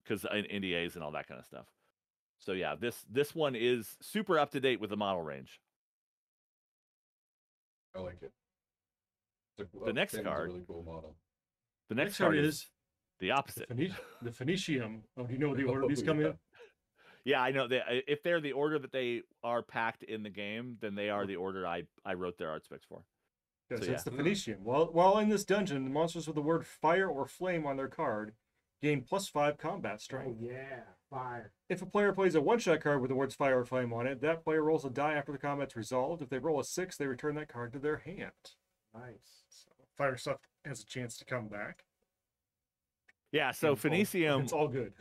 C: because NDAs and all that kind of stuff. So yeah, this one is super up to date with the model range.
B: I like it.
C: The next
B: Canon's
C: card.
B: a really cool model.
C: The next card is the opposite.
A: The Phoenicium. Oh, do you know the order these come in?
C: Yeah, I know that if they're the order that they are packed in the game, then they are the order I wrote their art specs for.
A: Yes,
C: So,
A: it's the Phoenicium. While in this dungeon, the monsters with the word fire or flame on their card gain +5 combat
D: Oh
A: strength.
D: yeah, fire.
A: If a player plays a one-shot card with the words fire or flame on it, that player rolls a die after the combat's resolved. If they roll a 6, they return that card to their hand.
D: Nice.
A: So fire stuff has a chance to come back.
C: Yeah, so
A: It's all good.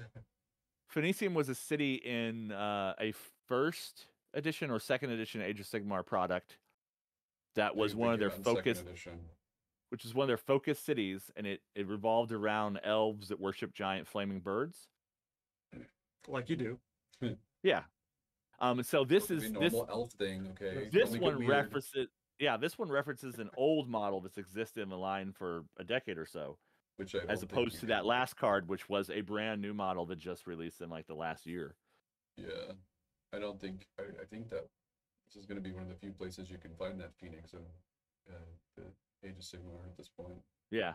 C: Phoenicium was a city in a first edition or second edition Age of Sigmar product that was one of their focus, which is one of their focus cities, and it revolved around elves that worship giant flaming birds.
A: Like you do.
C: Yeah. So this
B: It'll
C: is
B: be normal elf thing, okay?
C: this
B: Don't make it
C: one
B: weird.
C: references. Yeah, this one references an old model that's existed in the line for a decade or so,
B: Which I
C: as
B: don't think
C: opposed
B: you
C: to that
B: can-
C: last card, which was a brand new model that just released in like the last year.
B: Yeah, I don't think. I think that this is going to be one of the few places you can find that Phoenix in the Age of Sigmar at this point.
C: Yeah.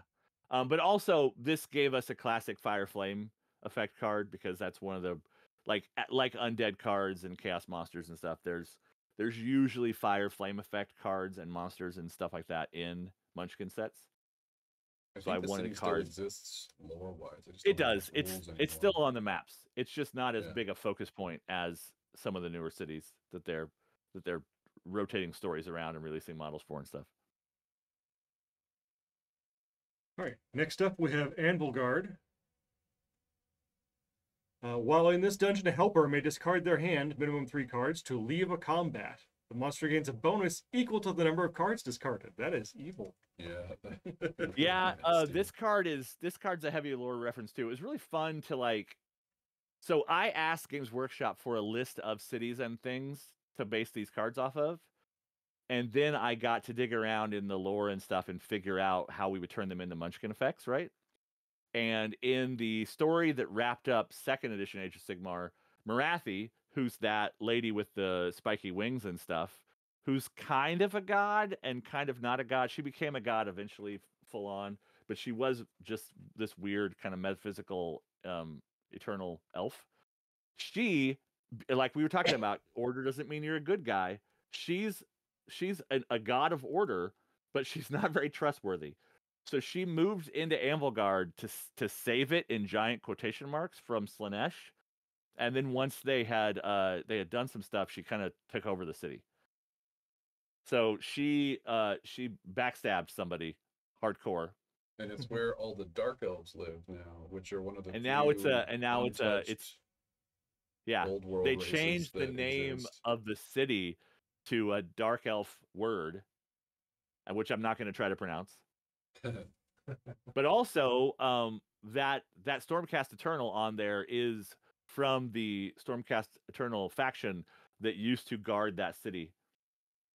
C: But also this gave us a classic fire flame effect card because that's one of the like undead cards and chaos monsters and stuff. There's usually fire flame effect cards and monsters and stuff like that in Munchkin sets. So I
B: think the
C: wanted
B: city
C: cards.
B: still exists lore-wise. I just
C: It
B: don't have
C: does.
B: the
C: It's
B: rules
C: still
B: anymore.
C: on the maps. It's just not as
B: Yeah.
C: big a focus point as some of the newer cities that they're rotating stories around and releasing models for and stuff.
A: All right. Next up, we have Anvil Guard. While in this dungeon, a helper may discard their hand, minimum 3 cards, to leave a combat. The monster gains a bonus equal to the number of cards discarded. That is evil.
B: Yeah.
C: Yeah,
B: Nasty.
C: this card's a heavy lore reference too. It was really fun to like. So I asked Games Workshop for a list of cities and things to base these cards off of, and then I got to dig around in the lore and stuff and figure out how we would turn them into Munchkin effects, right? And in the story that wrapped up second edition Age of Sigmar, Marathi, who's that lady with the spiky wings and stuff, who's kind of a god and kind of not a god. She became a god eventually, full on, but she was just this weird kind of metaphysical eternal elf. She, like we were talking about, order doesn't mean you're a good guy. She's a god of order, but she's not very trustworthy. So she moved into Anvilgard to save it in giant quotation marks from Slanesh, and then once they had done some stuff, she kind of took over the city. So she backstabbed somebody hardcore.
B: And it's where all the dark elves live now, which are one of the
C: And now it's
B: untouched
C: yeah.
B: old world
C: They
B: races
C: changed the
B: that
C: name
B: exist.
C: of the city to a dark elf word, which I'm not going to try to pronounce. But also, that Stormcast Eternal on there is from the Stormcast Eternal faction that used to guard that city.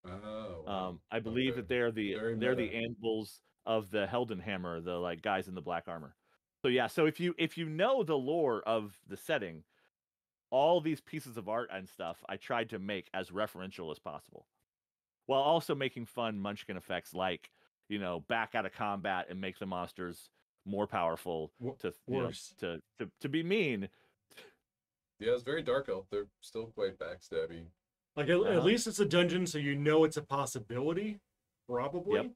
B: Oh, wow.
C: I believe
B: Okay.
C: that they're
B: Very
C: the
B: meta.
C: anvils of the Heldenhammer, the like guys in the black armor. So yeah, so if you know the lore of the setting, all these pieces of art and stuff, I tried to make as referential as possible, while also making fun Munchkin effects, like back out of combat and make the monsters more powerful to
A: Worse.
C: to be mean.
B: Yeah, it's very dark elf. They're still quite backstabby.
A: Like at least it's a dungeon, so you know it's a possibility, probably.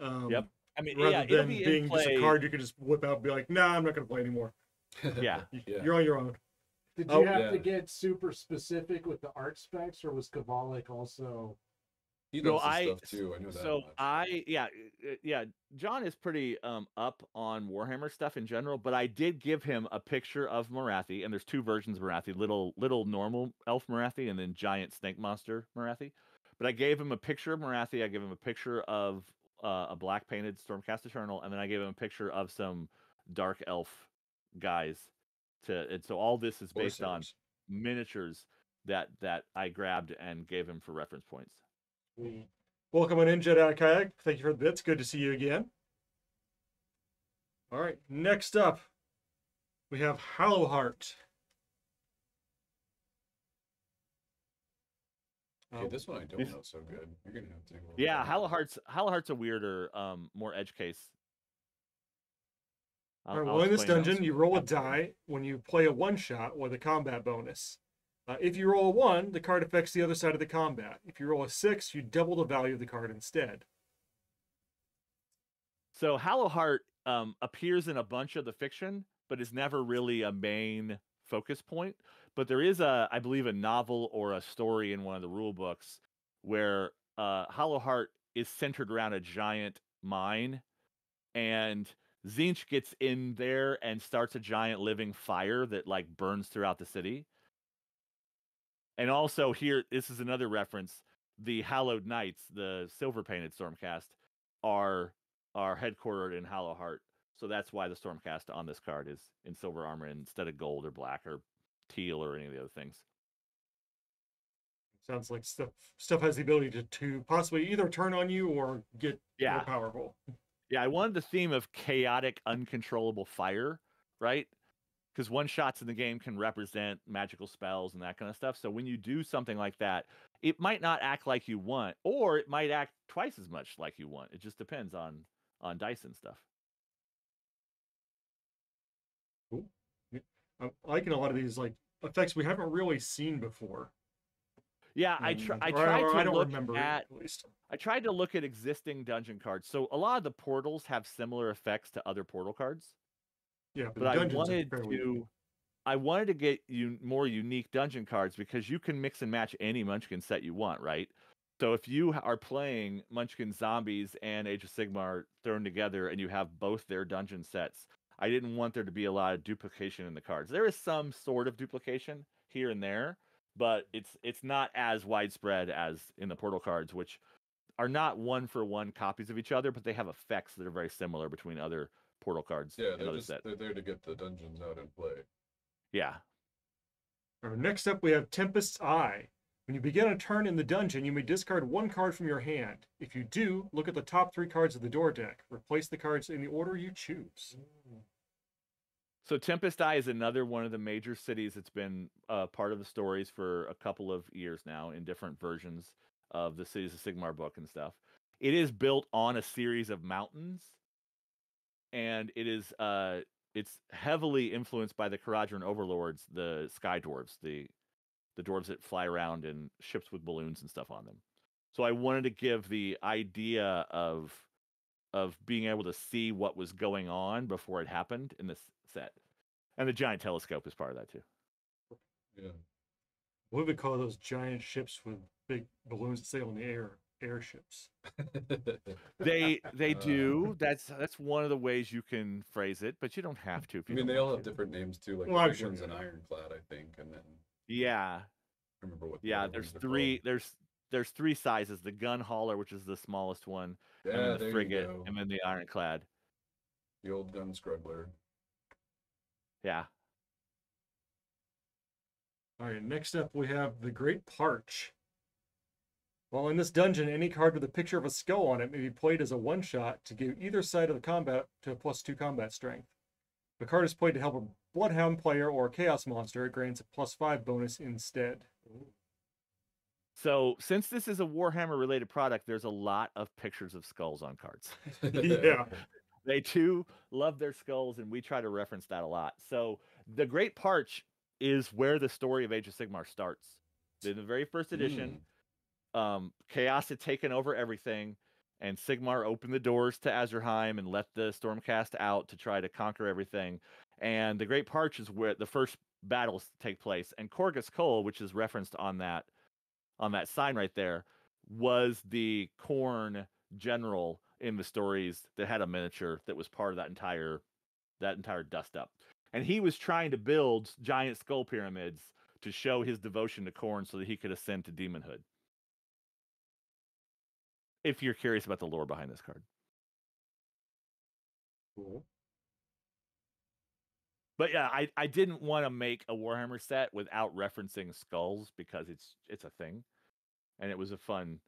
C: Yep. I mean,
A: rather
C: yeah, it'll
A: than
C: be
A: being
C: in
A: just
C: play.
A: a card you can just whip out and be like, nah, I'm not going to play anymore.
C: Yeah.
B: Yeah.
A: You're on your own.
D: Did
A: Oh,
D: you have
B: yeah.
D: to get super specific with the art specs, or was Kavalik also?
B: He
C: So
B: knows his stuff too. I know that much.
C: John is pretty up on Warhammer stuff in general, but I did give him a picture of Marathi, and there's two versions of Marathi, little normal elf Marathi and then giant snake monster Marathi. But I gave him a picture of Marathi, I gave him a picture of a black painted Stormcast Eternal, and then I gave him a picture of some dark elf guys and so all this is based on miniatures that I grabbed and gave him for reference points.
A: Welcome on in, Jedi Kayak. Thank you for the bits. Good to see you again. All right, next up, we have Hallowheart.
B: Okay, this one I don't know so good. You're gonna have to.
C: Yeah, Hallowheart's a weirder, more edge case.
A: All right, well, in this dungeon, you roll a die when you play a one-shot with a combat bonus. If you roll a 1, the card affects the other side of the combat. If you roll a 6, you double the value of the card instead.
C: So Hallowheart appears in a bunch of the fiction, but is never really a main focus point. But there is I believe, a novel or a story in one of the rule books where Hallowheart is centered around a giant mine, and Tzeentch gets in there and starts a giant living fire that like burns throughout the city. And also here, this is another reference. The Hallowed Knights, the silver-painted Stormcast, are headquartered in Hallowheart. So that's why the Stormcast on this card is in silver armor instead of gold or black or teal or any of the other things.
A: Sounds like stuff has the ability to possibly either turn on you or get more powerful.
C: Yeah, I wanted the theme of chaotic, uncontrollable fire, right? Because one-shots in the game can represent magical spells and that kind of stuff. So when you do something like that, it might not act like you want, or it might act twice as much like you want. It just depends on dice and stuff.
A: Cool. I'm liking a lot of these like effects we haven't really seen before.
C: Yeah, I tried to look at existing dungeon cards. So a lot of the portals have similar effects to other portal cards.
A: Yeah,
C: but I wanted to get you more unique dungeon cards because you can mix and match any Munchkin set you want, right? So if you are playing Munchkin Zombies and Age of Sigmar thrown together and you have both their dungeon sets, I didn't want there to be a lot of duplication in the cards. There is some sort of duplication here and there, but it's not as widespread as in the Portal cards, which are not one-for-one copies of each other, but they have effects that are very similar between other Portal cards
B: Yeah,
C: and other sets.
B: they're there to get the dungeons out and play.
C: Yeah.
A: Next up, we have Tempest's Eye. When you begin a turn in the dungeon, you may discard one card from your hand. If you do, look at the top 3 cards of the door deck. Replace the cards in the order you choose.
C: So Tempest Eye is another one of the major cities that's been part of the stories for a couple of years now in different versions of the Cities of Sigmar book and stuff. It is built on a series of mountains, and it is it's heavily influenced by the Kharadron overlords, the Sky Dwarves, the dwarves that fly around in ships with balloons and stuff on them. So I wanted to give the idea of being able to see what was going on before it happened in this set. And the giant telescope is part of that too.
B: Yeah.
A: What do we call those giant ships with big balloons that sail in the air? Airships.
C: They do. That's one of the ways you can phrase it, but you don't have to. If
B: I
C: you
B: mean,
C: don't
B: they all
C: want
B: have
C: to.
B: different names too. Like
A: Well,
B: the
A: I'm
B: big
A: sure
B: one's an
A: they do.
B: ironclad, I think, and then
C: Yeah,
B: I remember what. The
C: yeah.
B: other
C: There's
B: ones are
C: three.
B: called.
C: There's 3 sizes: the gun hauler, which is the smallest one, and
B: Yeah,
C: then the
B: there
C: frigate,
B: you go.
C: and then the ironclad.
B: The old gun scrubbler.
C: Yeah.
A: All right, next up we have the Great Parch. While in this dungeon, any card with a picture of a skull on it may be played as a one-shot to give either side of the combat to a +2 combat strength. If a card is played to help a Bloodhound player or a Chaos monster, it grants a +5 bonus instead.
C: So since this is a Warhammer related product, there's a lot of pictures of skulls on cards.
A: Yeah.
C: They too love their skulls, and we try to reference that a lot. So the Great Parch is where the story of Age of Sigmar starts. In the very first edition, Chaos had taken over everything, and Sigmar opened the doors to Azurheim and let the Stormcast out to try to conquer everything. And the Great Parch is where the first battles take place. And Korgus Cole, which is referenced on that sign right there, was the Khorne general in the stories that had a miniature that was part of that entire dust up. And he was trying to build giant skull pyramids to show his devotion to Khorne so that he could ascend to demonhood. If you're curious about the lore behind this card.
A: Cool.
C: But yeah, I didn't want to make a Warhammer set without referencing skulls because it's a thing. And it was a fun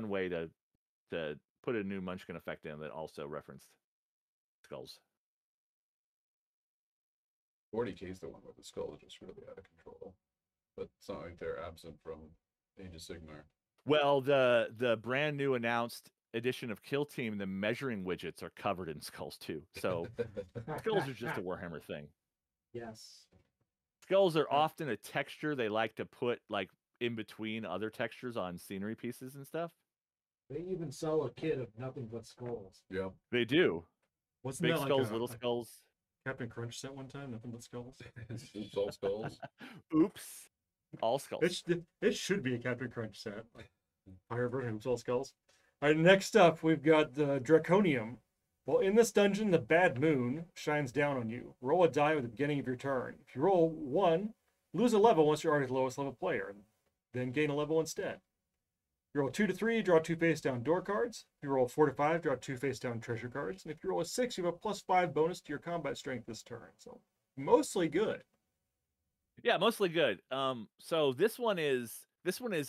C: way to put a new Munchkin effect in that also referenced skulls.
B: 40K is the one where the skull is just really out of control. But it's not like they're absent from Age of Sigmar.
C: Well, the brand new announced edition of Kill Team, the measuring widgets are covered in skulls too. So skulls are just a Warhammer thing.
D: Yes.
C: Skulls are often a texture they like to put like in between other textures on scenery pieces and stuff.
D: They even sell a kit of nothing but skulls.
B: Yep.
C: They do.
A: Wasn't
C: Big
A: that
C: skulls,
A: like
C: little skulls.
A: Captain Crunch set one time? Nothing but skulls.
B: Oops, all skulls.
C: Oops. All skulls.
A: It should be a Captain Crunch set. Higher version of all skulls. All right, next up, we've got the Draconium. Well, in this dungeon, the Bad Moon shines down on you. Roll a die at the beginning of your turn. If you roll 1, lose a level once you're already the lowest level player, then gain a level instead. If you roll 2 to 3, draw 2 face-down door cards. If you roll 4 to 5, draw 2 face-down treasure cards. And if you roll a 6, you have a +5 bonus to your combat strength this turn. So, mostly good.
C: Yeah, mostly good. So this one is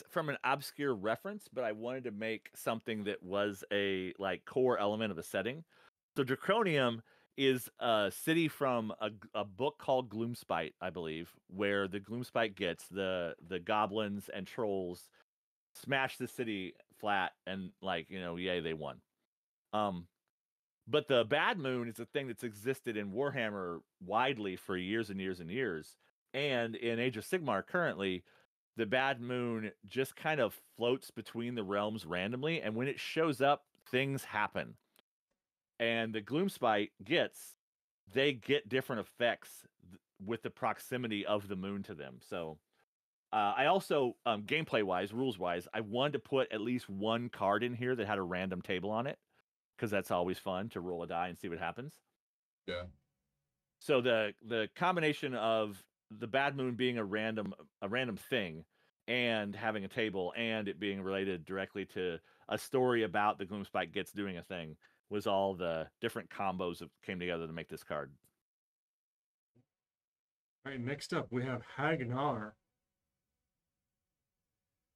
C: from an obscure reference, but I wanted to make something that was a like core element of the setting. So Draconium is a city from a book called Gloomspite, I believe, where the Gloomspite gets the goblins and trolls smash the city flat and yay, they won. But the Bad Moon is a thing that's existed in Warhammer widely for years and years and years. And in Age of Sigmar currently, the Bad Moon just kind of floats between the realms randomly, and when it shows up, things happen. And the Gloomspite they get different effects with the proximity of the moon to them. So I also, gameplay-wise, rules-wise, I wanted to put at least one card in here that had a random table on it, because that's always fun to roll a die and see what happens.
B: Yeah.
C: So the combination of the Bad Moon being a random thing and having a table and it being related directly to a story about the Gloomspite Gits doing a thing was all the different combos that came together to make this card.
A: All right, next up we have Hagnar.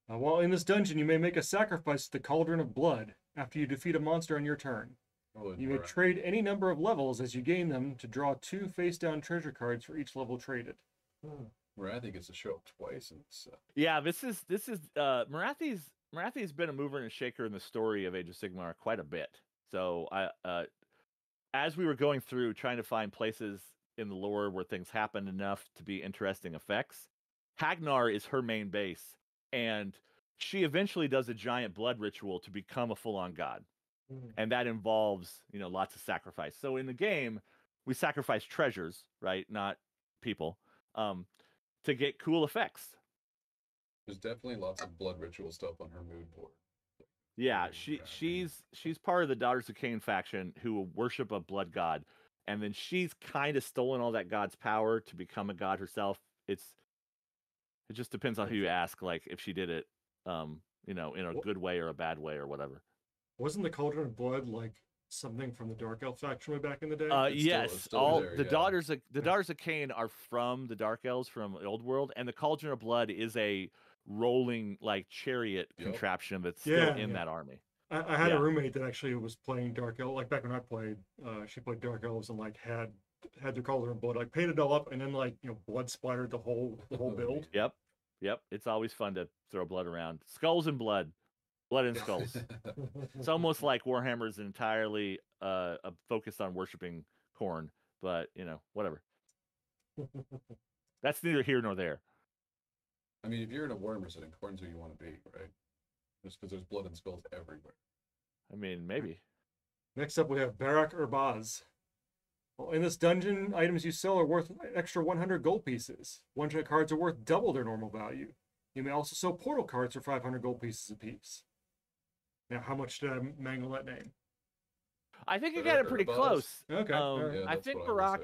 A: While in this dungeon, you may make a sacrifice to the Cauldron of Blood after you defeat a monster on your turn. You may trade any number of levels as you gain them to draw 2 face-down treasure cards for each level traded.
B: Morathi gets to show up twice. And
C: yeah, this is Morathi's been a mover and a shaker in the story of Age of Sigmar quite a bit. So as we were going through trying to find places in the lore where things happened enough to be interesting effects, Hagnar is her main base, and she eventually does a giant blood ritual to become a full-on god. And that involves, lots of sacrifice. So in the game, we sacrifice treasures, right? Not people, to get cool effects.
B: There's definitely lots of blood ritual stuff on her mood board.
C: Yeah, she's part of the Daughters of Cain faction who worship a blood god, and then she's kind of stolen all that god's power to become a god herself. It just depends on who you ask, like if she did it, in a good way or a bad way or whatever.
A: Wasn't the Cauldron of Blood like something from the Dark Elf faction way back in the day?
C: Yes,
B: still there,
C: the Daughters of Cain are from the Dark Elves from the Old World, and the Cauldron of Blood is a rolling like chariot contraption that's still in that army.
A: I had a roommate that actually was playing Dark Elf, like back when I played. She played Dark Elves and like had the Cauldron of Blood, like painted it all up, and then like blood splattered the whole build.
C: Yep. It's always fun to throw blood around. Skulls and blood and skulls. It's almost like Warhammer is entirely focused on worshiping corn, but whatever. That's neither here nor there.
B: I mean, if you're in a Warhammer setting, corn's who you want to be, right? Just because there's blood and skulls everywhere.
C: I mean, maybe.
A: Next up, we have Barak Urbaz. Well, in this dungeon, items you sell are worth an extra 100 gold pieces. One-shot cards are worth double their normal value. You may also sell portal cards for 500 gold pieces apiece. Now, how much did I mangle that name?
C: I think you got it pretty close.
A: Okay.
C: I think Barak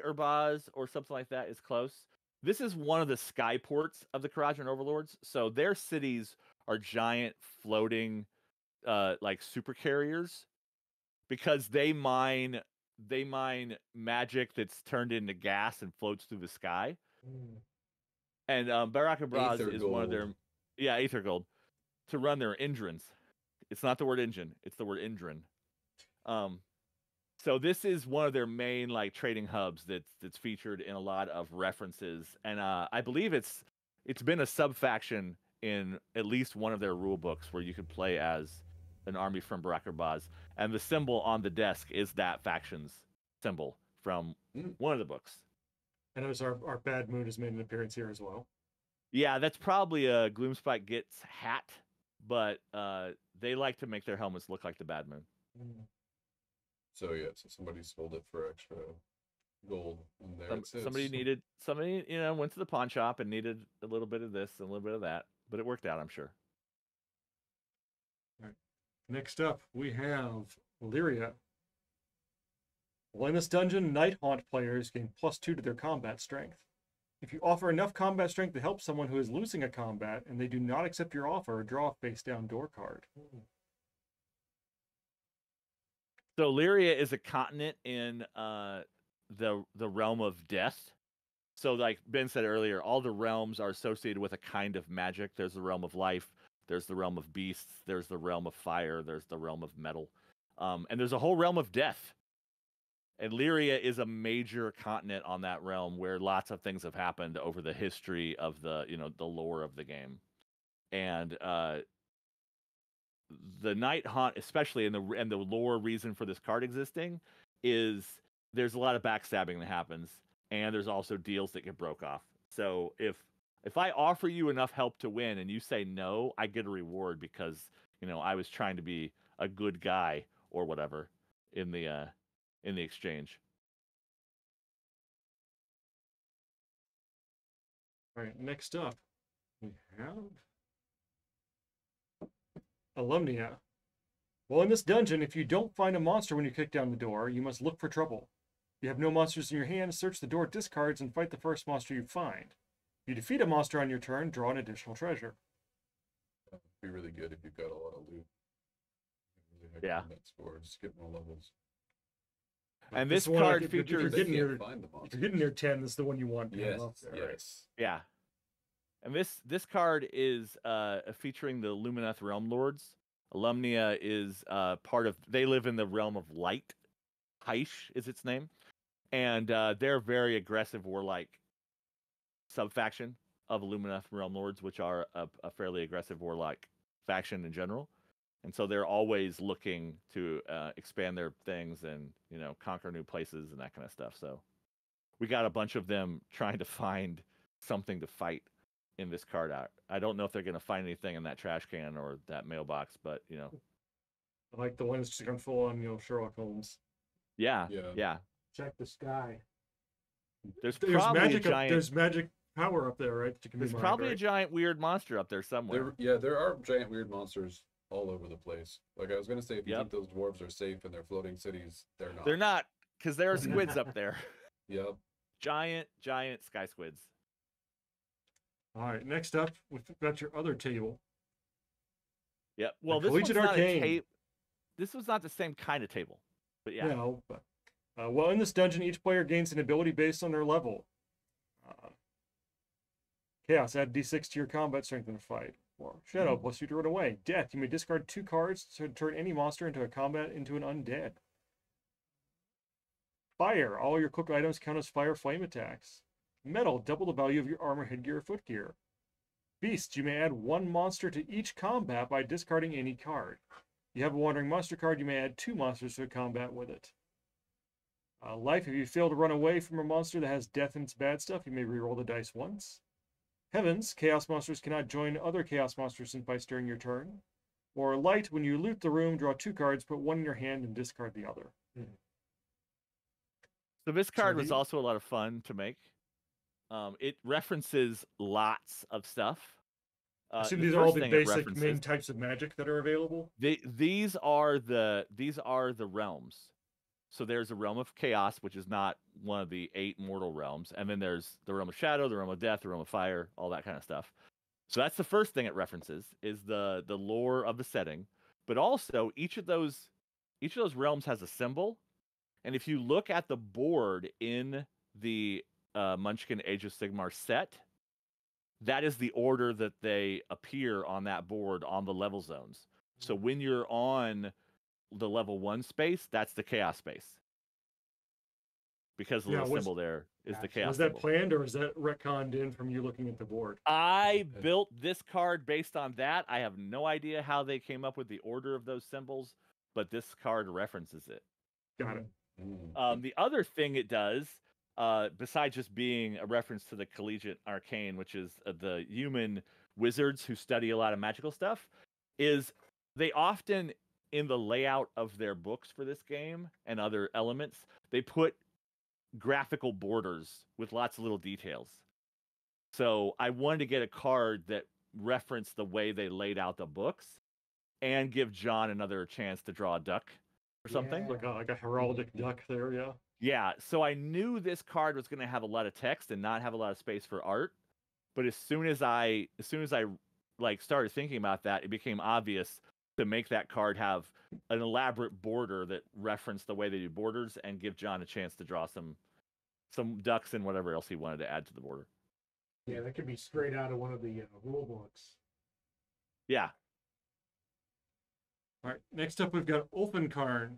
C: Urbaz or something like that is close. This is one of the sky ports of the Kharadron Overlords. So their cities are giant floating like super carriers because they mine magic that's turned into gas and floats through the sky. And Barak Urbaz is one of their Aether Gold to run their Indrins. It's not the word engine, it's the word Indrin. So this is one of their main like trading hubs that's featured in a lot of references, and I believe it's been a sub faction in at least one of their rule books where you could play as an army from Barak Urbaz, and the symbol on the desk is that faction's symbol from one of the books.
A: And notice our Bad Moon has made an appearance here as well.
C: Yeah, that's probably a Gloomspite Gits hat, but they like to make their helmets look like the Bad Moon.
B: So somebody sold it for extra gold, and there it sits.
C: Somebody went to the pawn shop and needed a little bit of this and a little bit of that, but it worked out, I'm sure.
A: All right. Next up, we have Lyria. Well, in this dungeon, Night Haunt players gain +2 to their combat strength. If you offer enough combat strength to help someone who is losing a combat and they do not accept your offer, draw a face-down door card.
C: So Lyria is a continent in the realm of death. So like Ben said earlier, all the realms are associated with a kind of magic. There's the realm of life, there's the realm of beasts, there's the realm of fire, there's the realm of metal, and there's a whole realm of death. And Lyria is a major continent on that realm where lots of things have happened over the history of the lore of the game. And the Night Haunt, especially, and the lore reason for this card existing is there's a lot of backstabbing that happens, and there's also deals that get broke off. So if I offer you enough help to win and you say no, I get a reward because I was trying to be a good guy or whatever in the exchange.
A: All right, next up, we have Alumnia. Well, in this dungeon, if you don't find a monster when you kick down the door, you must look for trouble. If you have no monsters in your hand, search the door discards and fight the first monster you find. You defeat a monster on your turn, draw an additional treasure.
B: That'd be really good if you've got a lot of loot. Really high
C: Yeah.
B: combat score, just get more levels.
C: And
A: This
C: this
A: one, like,
C: card
A: if you're
C: features.
A: getting
B: They
A: near-
B: can't find the
A: If you're
B: monsters.
A: getting near 10, this is the one you want. kind of
B: Yes,
A: up there, right?
B: yes.
C: Yeah. And this card is featuring the Lumineth Realm Lords. Alumnia is part of. They live in the realm of light. Heish is its name, and they're very aggressive warlike subfaction of Lumineth Realm Lords, which are a fairly aggressive warlike faction in general. And so they're always looking to expand their things and conquer new places and that kind of stuff. So we got a bunch of them trying to find something to fight in this card out. I don't know if they're going to find anything in that trash can or that mailbox, but
A: I like the one that's just gone full on, Sherlock Holmes.
C: yeah.
D: Check the sky.
C: There's
A: There's
C: probably
A: magic.
C: a giant.
A: There's magic power up there, right? That you can
C: There's
A: be mined,
C: probably a
A: right?
C: giant weird monster up there somewhere.
B: There are giant weird monsters all over the place. Like I was gonna say, if you
C: Yep.
B: think those dwarves are safe in their floating cities, they're not.
C: They're not, because there are squids up there.
B: Yep.
C: Giant sky squids.
A: All right. Next up, we've got your other table.
C: Yep. Well,
A: The
C: this one's
A: Collegiate
C: not a
A: Arcane.
C: table. This was not the same kind of table, but yeah.
A: No, but well, in this dungeon, each player gains an ability based on their level. Chaos, add d6 to your combat strength in a fight. Or Shadow, plus you to run away. Death, you may discard 2 cards to turn any monster into a combat into an undead. Fire, all your cooked items count as fire flame attacks. Metal, double the value of your armor, headgear, or footgear. Beast, you may add 1 monster to each combat by discarding any card. You have a wandering monster card, you may add 2 monsters to a combat with it. Life, if you fail to run away from a monster that has death in its bad stuff, you may reroll the dice once. Heavens, chaos monsters cannot join other chaos monsters in fights during your turn. Or light, when you loot the room, draw 2 cards, put 1 in your hand, and discard the other.
C: So this card was
A: Sorry?
C: also a lot of fun to make. It references lots of stuff.
A: I assume
C: the
A: these are all
C: first
A: the
C: thing it
A: basic
C: references-
A: main types of magic that are available.
C: These are the realms. So there's a realm of chaos, which is not one of the 8 mortal realms, and then there's the realm of shadow, the realm of death, the realm of fire, all that kind of stuff. So that's the first thing it references is the lore of the setting, but also each of those realms has a symbol, and if you look at the board in the Munchkin Age of Sigmar set, that is the order that they appear on that board on the level zones. So when you're on the level 1 space, that's the chaos space. Because the
A: Yeah,
C: little
A: was-
C: symbol there is the
D: Gotcha.
C: chaos
A: Was that
C: symbol.
A: planned, or is that retconned in from you looking at the board?
C: I built this card based on that. I have no idea how they came up with the order of those symbols, but this card references it.
A: Got it.
C: The other thing it does, besides just being a reference to the Collegiate Arcane, which is the human wizards who study a lot of magical stuff, is they often, in the layout of their books for this game and other elements, they put graphical borders with lots of little details. So I wanted to get a card that referenced the way they laid out the books and give John another chance to draw a duck or something.
D: Yeah.
A: Like a heraldic duck there, yeah.
C: Yeah, so I knew this card was going to have a lot of text and not have a lot of space for art. But as soon as I like started thinking about that, it became obvious to make that card have an elaborate border that referenced the way they do borders and give John a chance to draw some ducks and whatever else he wanted to add to the border.
D: Yeah, that could be straight out of one of the rule books.
C: Yeah.
A: All right, next up we've got Ulfenkarn.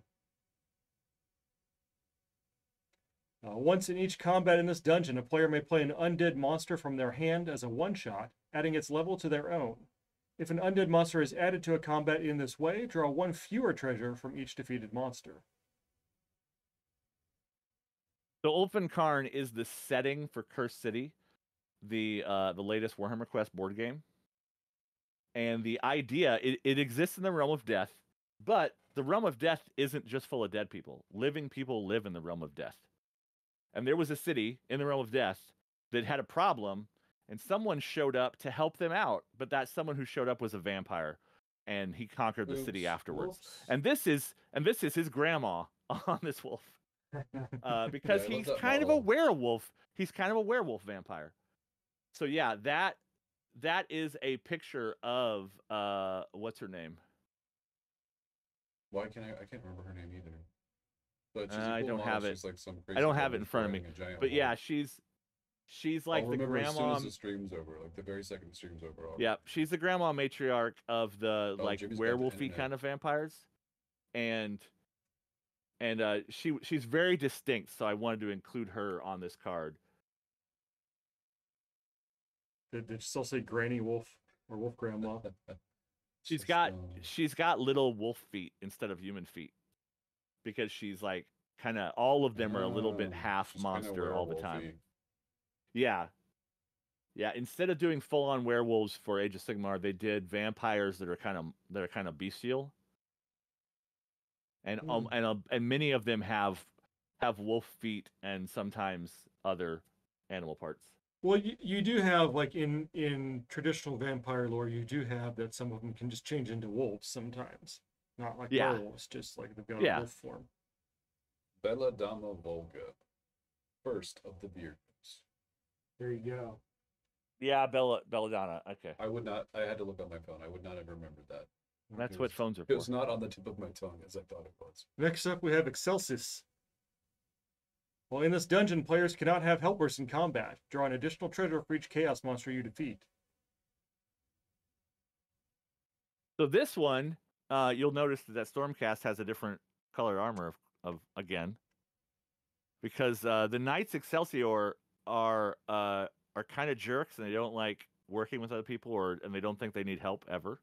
A: Once in each combat in this dungeon, a player may play an undead monster from their hand as a one-shot, adding its level to their own. If an undead monster is added to a combat in this way, draw 1 fewer treasure from each defeated monster.
C: So Ulfenkarn is the setting for Cursed City, the latest Warhammer Quest board game. And the idea, it exists in the realm of death, but the realm of death isn't just full of dead people. Living people live in the realm of death. And there was a city in the realm of death that had a problem, and someone showed up to help them out, but that someone who showed up was a vampire, and he conquered the city afterwards.
D: Whoops.
C: And this is his grandma on this wolf. Because
B: Yeah, I love
C: he's
B: that
C: kind of a
B: model.
C: werewolf. He's kind of a werewolf vampire. So yeah, that is a picture of what's her name?
B: Why can't I can't remember her name either. But she's a
C: I
B: cool
C: don't
B: model.
C: have it.
B: She's like some crazy.
C: I don't have it in
B: woman
C: front of me.
B: riding a giant
C: But yeah,
B: wolf.
C: she's
B: I'll
C: like the
B: remember as soon as
C: grandma.
B: the stream's over, like the very second the stream's over.
C: Yeah, she's the grandma matriarch of the
B: Oh,
C: like
B: Jimmy's got the
C: werewolfy
B: internet.
C: kind of vampires, and she's very distinct. So I wanted to include her on this card.
A: Did you still say Granny Wolf or Wolf Grandma?
C: She's
B: Just,
C: got little wolf feet instead of human feet, because she's like kind of all of them are a little bit half
B: she's kinda
C: monster all the time.
B: werewolf-y.
C: Yeah. Yeah, instead of doing full-on werewolves for Age of Sigmar, they did vampires that are kind of bestial. And and many of them have wolf feet and sometimes other animal parts.
A: Well, you do have, like, in traditional vampire lore, you do have that some of them can just change into wolves sometimes. Not like
C: Yeah.
A: werewolves, just like they've got
C: Yeah.
A: a wolf form.
B: Bella Dama Volga, first of the Beards.
D: There you go.
C: Yeah, Belladonna. Okay.
B: I would not. I had to look on my phone. I would not have remembered that.
C: That's
B: It
C: what
B: was-
C: phones are
B: It was
C: for.
B: not on the tip of my tongue as I thought it was.
A: Next up, we have Excelsis. Well, in this dungeon, players cannot have helpers in combat. Draw an additional treasure for each chaos monster you defeat.
C: So this one, you'll notice that Stormcast has a different color armor of again, because the Knights Excelsior are kind of jerks and they don't like working with other people and they don't think they need help ever.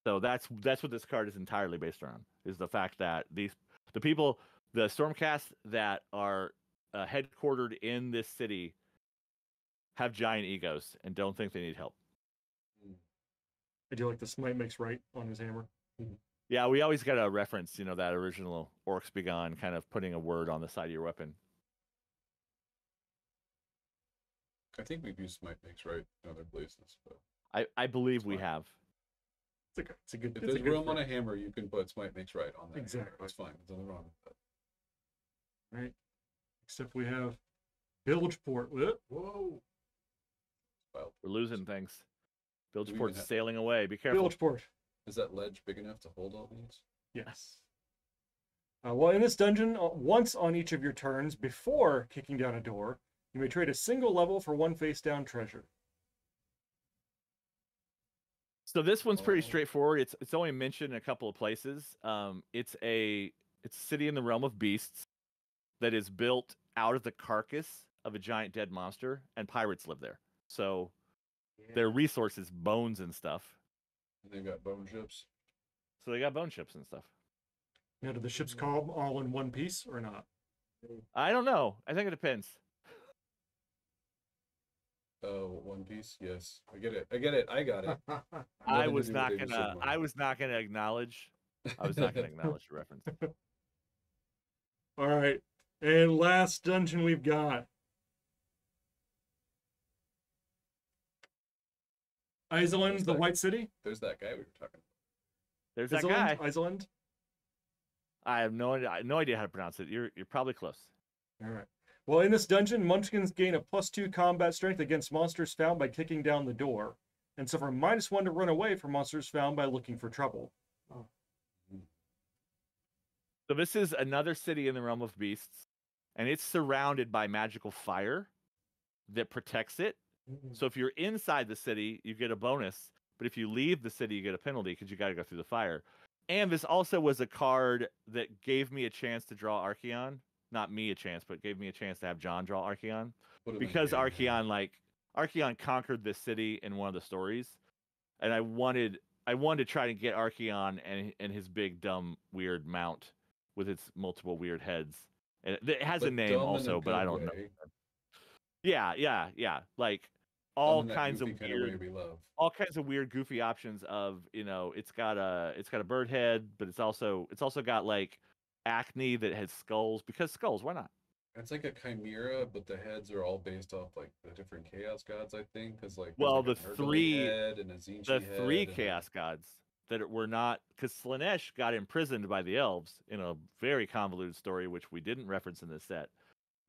C: So that's what this card is entirely based around, is the fact that the Stormcast that are headquartered in this city have giant egos and don't think they need help.
A: I do like the smite makes right on his hammer.
C: Yeah, we always got to reference, that original Orcs Begone, kind of putting a word on the side of your weapon.
B: I think we've used Smite Makes Right in other places, but
C: I believe we
B: fine.
C: have.
A: It's a good.
B: if
A: It's a
B: there's
A: good
B: room on a
A: phrase.
B: hammer, you can put Smite Makes Right on that.
A: Exactly.
B: That's fine. There's nothing wrong with that.
A: Right. Except we have Bilgeport. Whoop.
D: Whoa.
B: Well,
C: We're losing things.
B: we even
C: Bilgeport's
B: have-
C: sailing away. Be careful.
A: Bilgeport.
B: is that ledge big enough to hold all these?
A: Yes. Well, in this dungeon, once on each of your turns before kicking down a door, you may trade a single level for one face-down treasure.
C: So this one's pretty
B: Oh.
C: straightforward. It's only mentioned in a couple of places. It's a city in the realm of beasts that is built out of the carcass of a giant dead monster, and pirates live there. So their resources, bones and stuff.
B: And they've got bone ships.
C: So they got bone ships and stuff.
A: Now, do the ships come all in one piece or not?
C: I don't know. I think it depends.
B: Oh, One Piece. Yes, I get it. I got it.
C: I
B: Nothing to
C: was
B: do with
C: not
B: Age of
C: gonna.
B: Sigmar.
C: I was not gonna acknowledge. I was not gonna acknowledge the reference.
A: All right. And last dungeon we've got. Iceland, the
B: that?
A: White City.
B: There's that guy we were talking
C: There's that guy.
A: Iceland.
C: I have no idea how to pronounce it. You're probably close.
A: All right. Well, in this dungeon, Munchkins gain a +2 combat strength against monsters found by kicking down the door, and suffer -1 to run away from monsters found by looking for trouble.
C: So this is another city in the realm of beasts, and it's surrounded by magical fire that protects it. So if you're inside the city, you get a bonus, but if you leave the city, you get a penalty because you got to go through the fire. And this also was a card that gave me a chance to draw Archeon. Not me a chance, but gave me a chance to have John draw Archeon.
B: Put him in
C: Because
B: game,
C: Archeon, Archeon conquered this city in one of the stories. And I wanted to try to get Archeon and his big, dumb, weird mount with its multiple weird heads. And it has a
B: But
C: name
B: dumb in a
C: also, but I
B: good
C: don't know.
B: way.
C: Yeah. Like
B: Dumb
C: all
B: in that
C: kinds of
B: goofy kind of way
C: weird,
B: we love.
C: all kinds of weird, goofy options of, it's got a bird head, but it's also got like acne that has skulls, because skulls, why not?
B: It's like a chimera, but the heads are all based off like the different chaos gods, I think. Because like
C: Well,
B: there's,
C: the
B: like, a
C: three-
B: Nurgle head and a Zinchi
C: The
B: head
C: three
B: and a-
C: chaos gods that were not, because Slanesh got imprisoned by the elves in a very convoluted story, which we didn't reference in this set.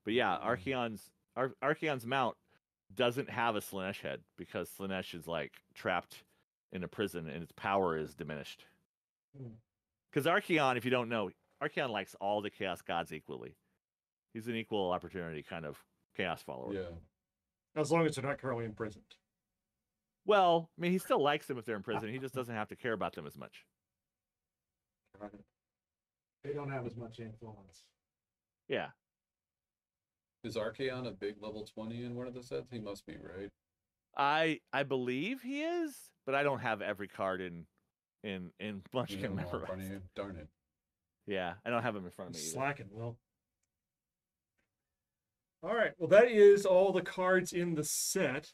C: But yeah,
B: Mm.
C: Archeon's mount doesn't have a Slanesh head because Slanesh is like trapped in a prison and its power is diminished. Because Archeon, if you don't know, Archeon likes all the Chaos Gods equally. He's an equal opportunity kind of Chaos follower.
B: Yeah.
A: As long as they're not currently imprisoned.
C: Well, I mean, he still likes them if they're in prison. He just doesn't have to care about them as much.
D: They don't have as much influence.
C: Yeah.
B: Is Archeon a big level 20 in one of the sets? He must be, right?
C: I believe he is, but I don't have every card in
B: You
C: Munchkin
B: don't know in front of
C: memorized.
B: you? Darn it.
C: Yeah, I don't have him in front of me either.
A: Slacking, Will. All right. Well, that is all the cards in the set.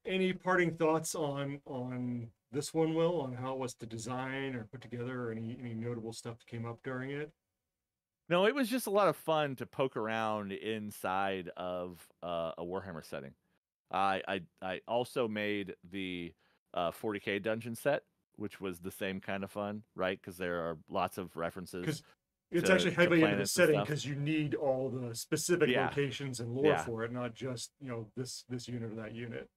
A: Any parting thoughts on this one, Will, on how it was to design or put together, or any notable stuff that came up during it?
C: No, it was just a lot of fun to poke around inside of a Warhammer setting. I also made the 40K dungeon set, which was the same kind of fun, right? Because there are lots of references.
A: Because it's
C: to-
A: actually
C: to
A: heavily into the
C: planets and
A: setting
C: stuff.
A: because you need all the specific
C: Yeah.
A: locations and lore
C: Yeah.
A: for it, not just this unit or that unit.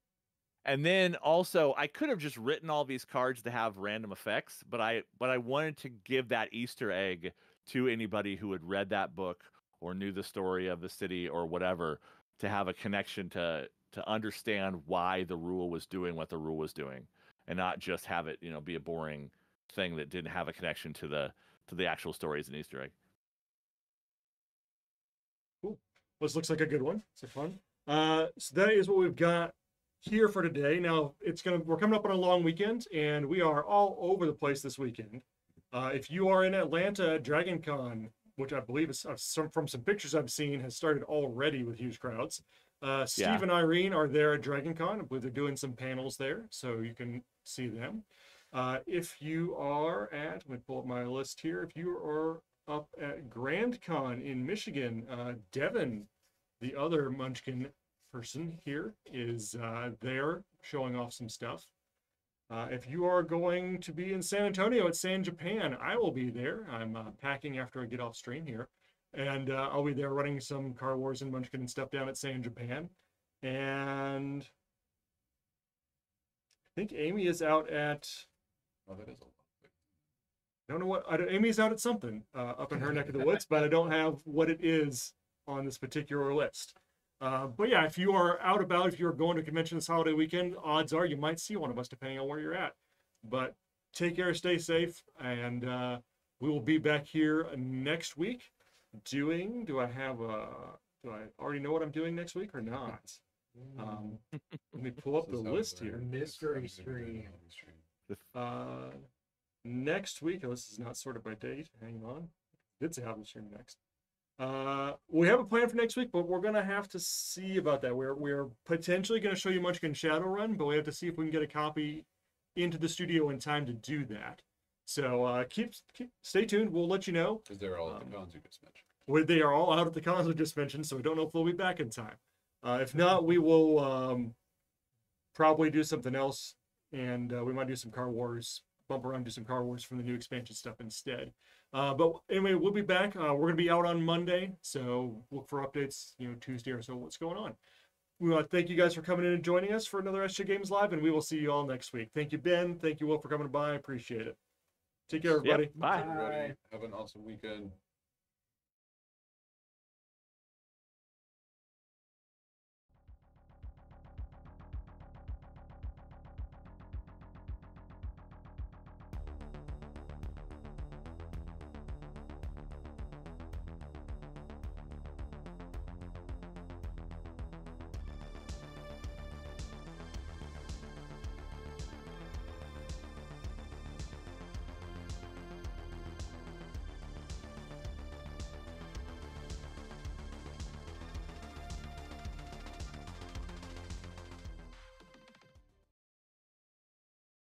C: And then also, I could have just written all these cards to have random effects, but I wanted to give that Easter egg to anybody who had read that book or knew the story of the city or whatever, to have a connection to understand why the rule was doing what the rule was doing, and not just have it be a boring thing that didn't have a connection to the actual story as an Easter egg.
A: Cool. This looks like a good one. It's fun. So that is what we've got here for today. Now we're coming up on a long weekend, and we are all over the place this weekend. If you are in Atlanta, Dragon Con, which I believe is from some pictures I've seen, has started already with huge crowds. Steve
C: Yeah.
A: and Irene are there at Dragon Con. I believe they're doing some panels there, so you can see them. If you are let me pull up my list here. If you are up at Grand Con in Michigan, Devin, the other Munchkin person here, is there showing off some stuff. If you are going to be in San Antonio at San Japan, I will be there. I'm packing after I get off stream here. And I'll be there running some Car Wars and Munchkin and stuff down at San Japan. And I think Amy is out at...
B: Oh, that is a lot.
A: I don't know what... Amy's out at something up in her neck of the woods, but I don't have what it is on this particular list. But yeah, if you are out about, if you're going to a convention this holiday weekend, odds are you might see one of us depending on where you're at. But take care, stay safe, and we will be back here next week do I already know what I'm doing next week or not? Let me pull up the list here.
D: Mystery screen.
A: Next week, this is not sorted by date. Hang on. Did say having stream next. We have a plan for next week, but we're gonna have to see about that. We're potentially gonna show you Munchkin Shadowrun, but we have to see if we can get a copy into the studio in time to do that. So stay tuned. We'll let you know.
B: Because they're all at the cons you just mentioned.
A: They are all out at the cons we just mentioned, so we don't know if they'll be back in time. If not, we will probably do something else, and we might do some Car Wars, bump around, do some Car Wars from the new expansion stuff instead. But anyway, we'll be back. We're going to be out on Monday, so look for updates, Tuesday or so, what's going on. We want to thank you guys for coming in and joining us for another SJGames Live, and we will see you all next week. Thank you, Ben. Thank you, Will, for coming by. I appreciate it. Take care, everybody.
C: Yep. Bye.
B: Everybody, have an awesome weekend.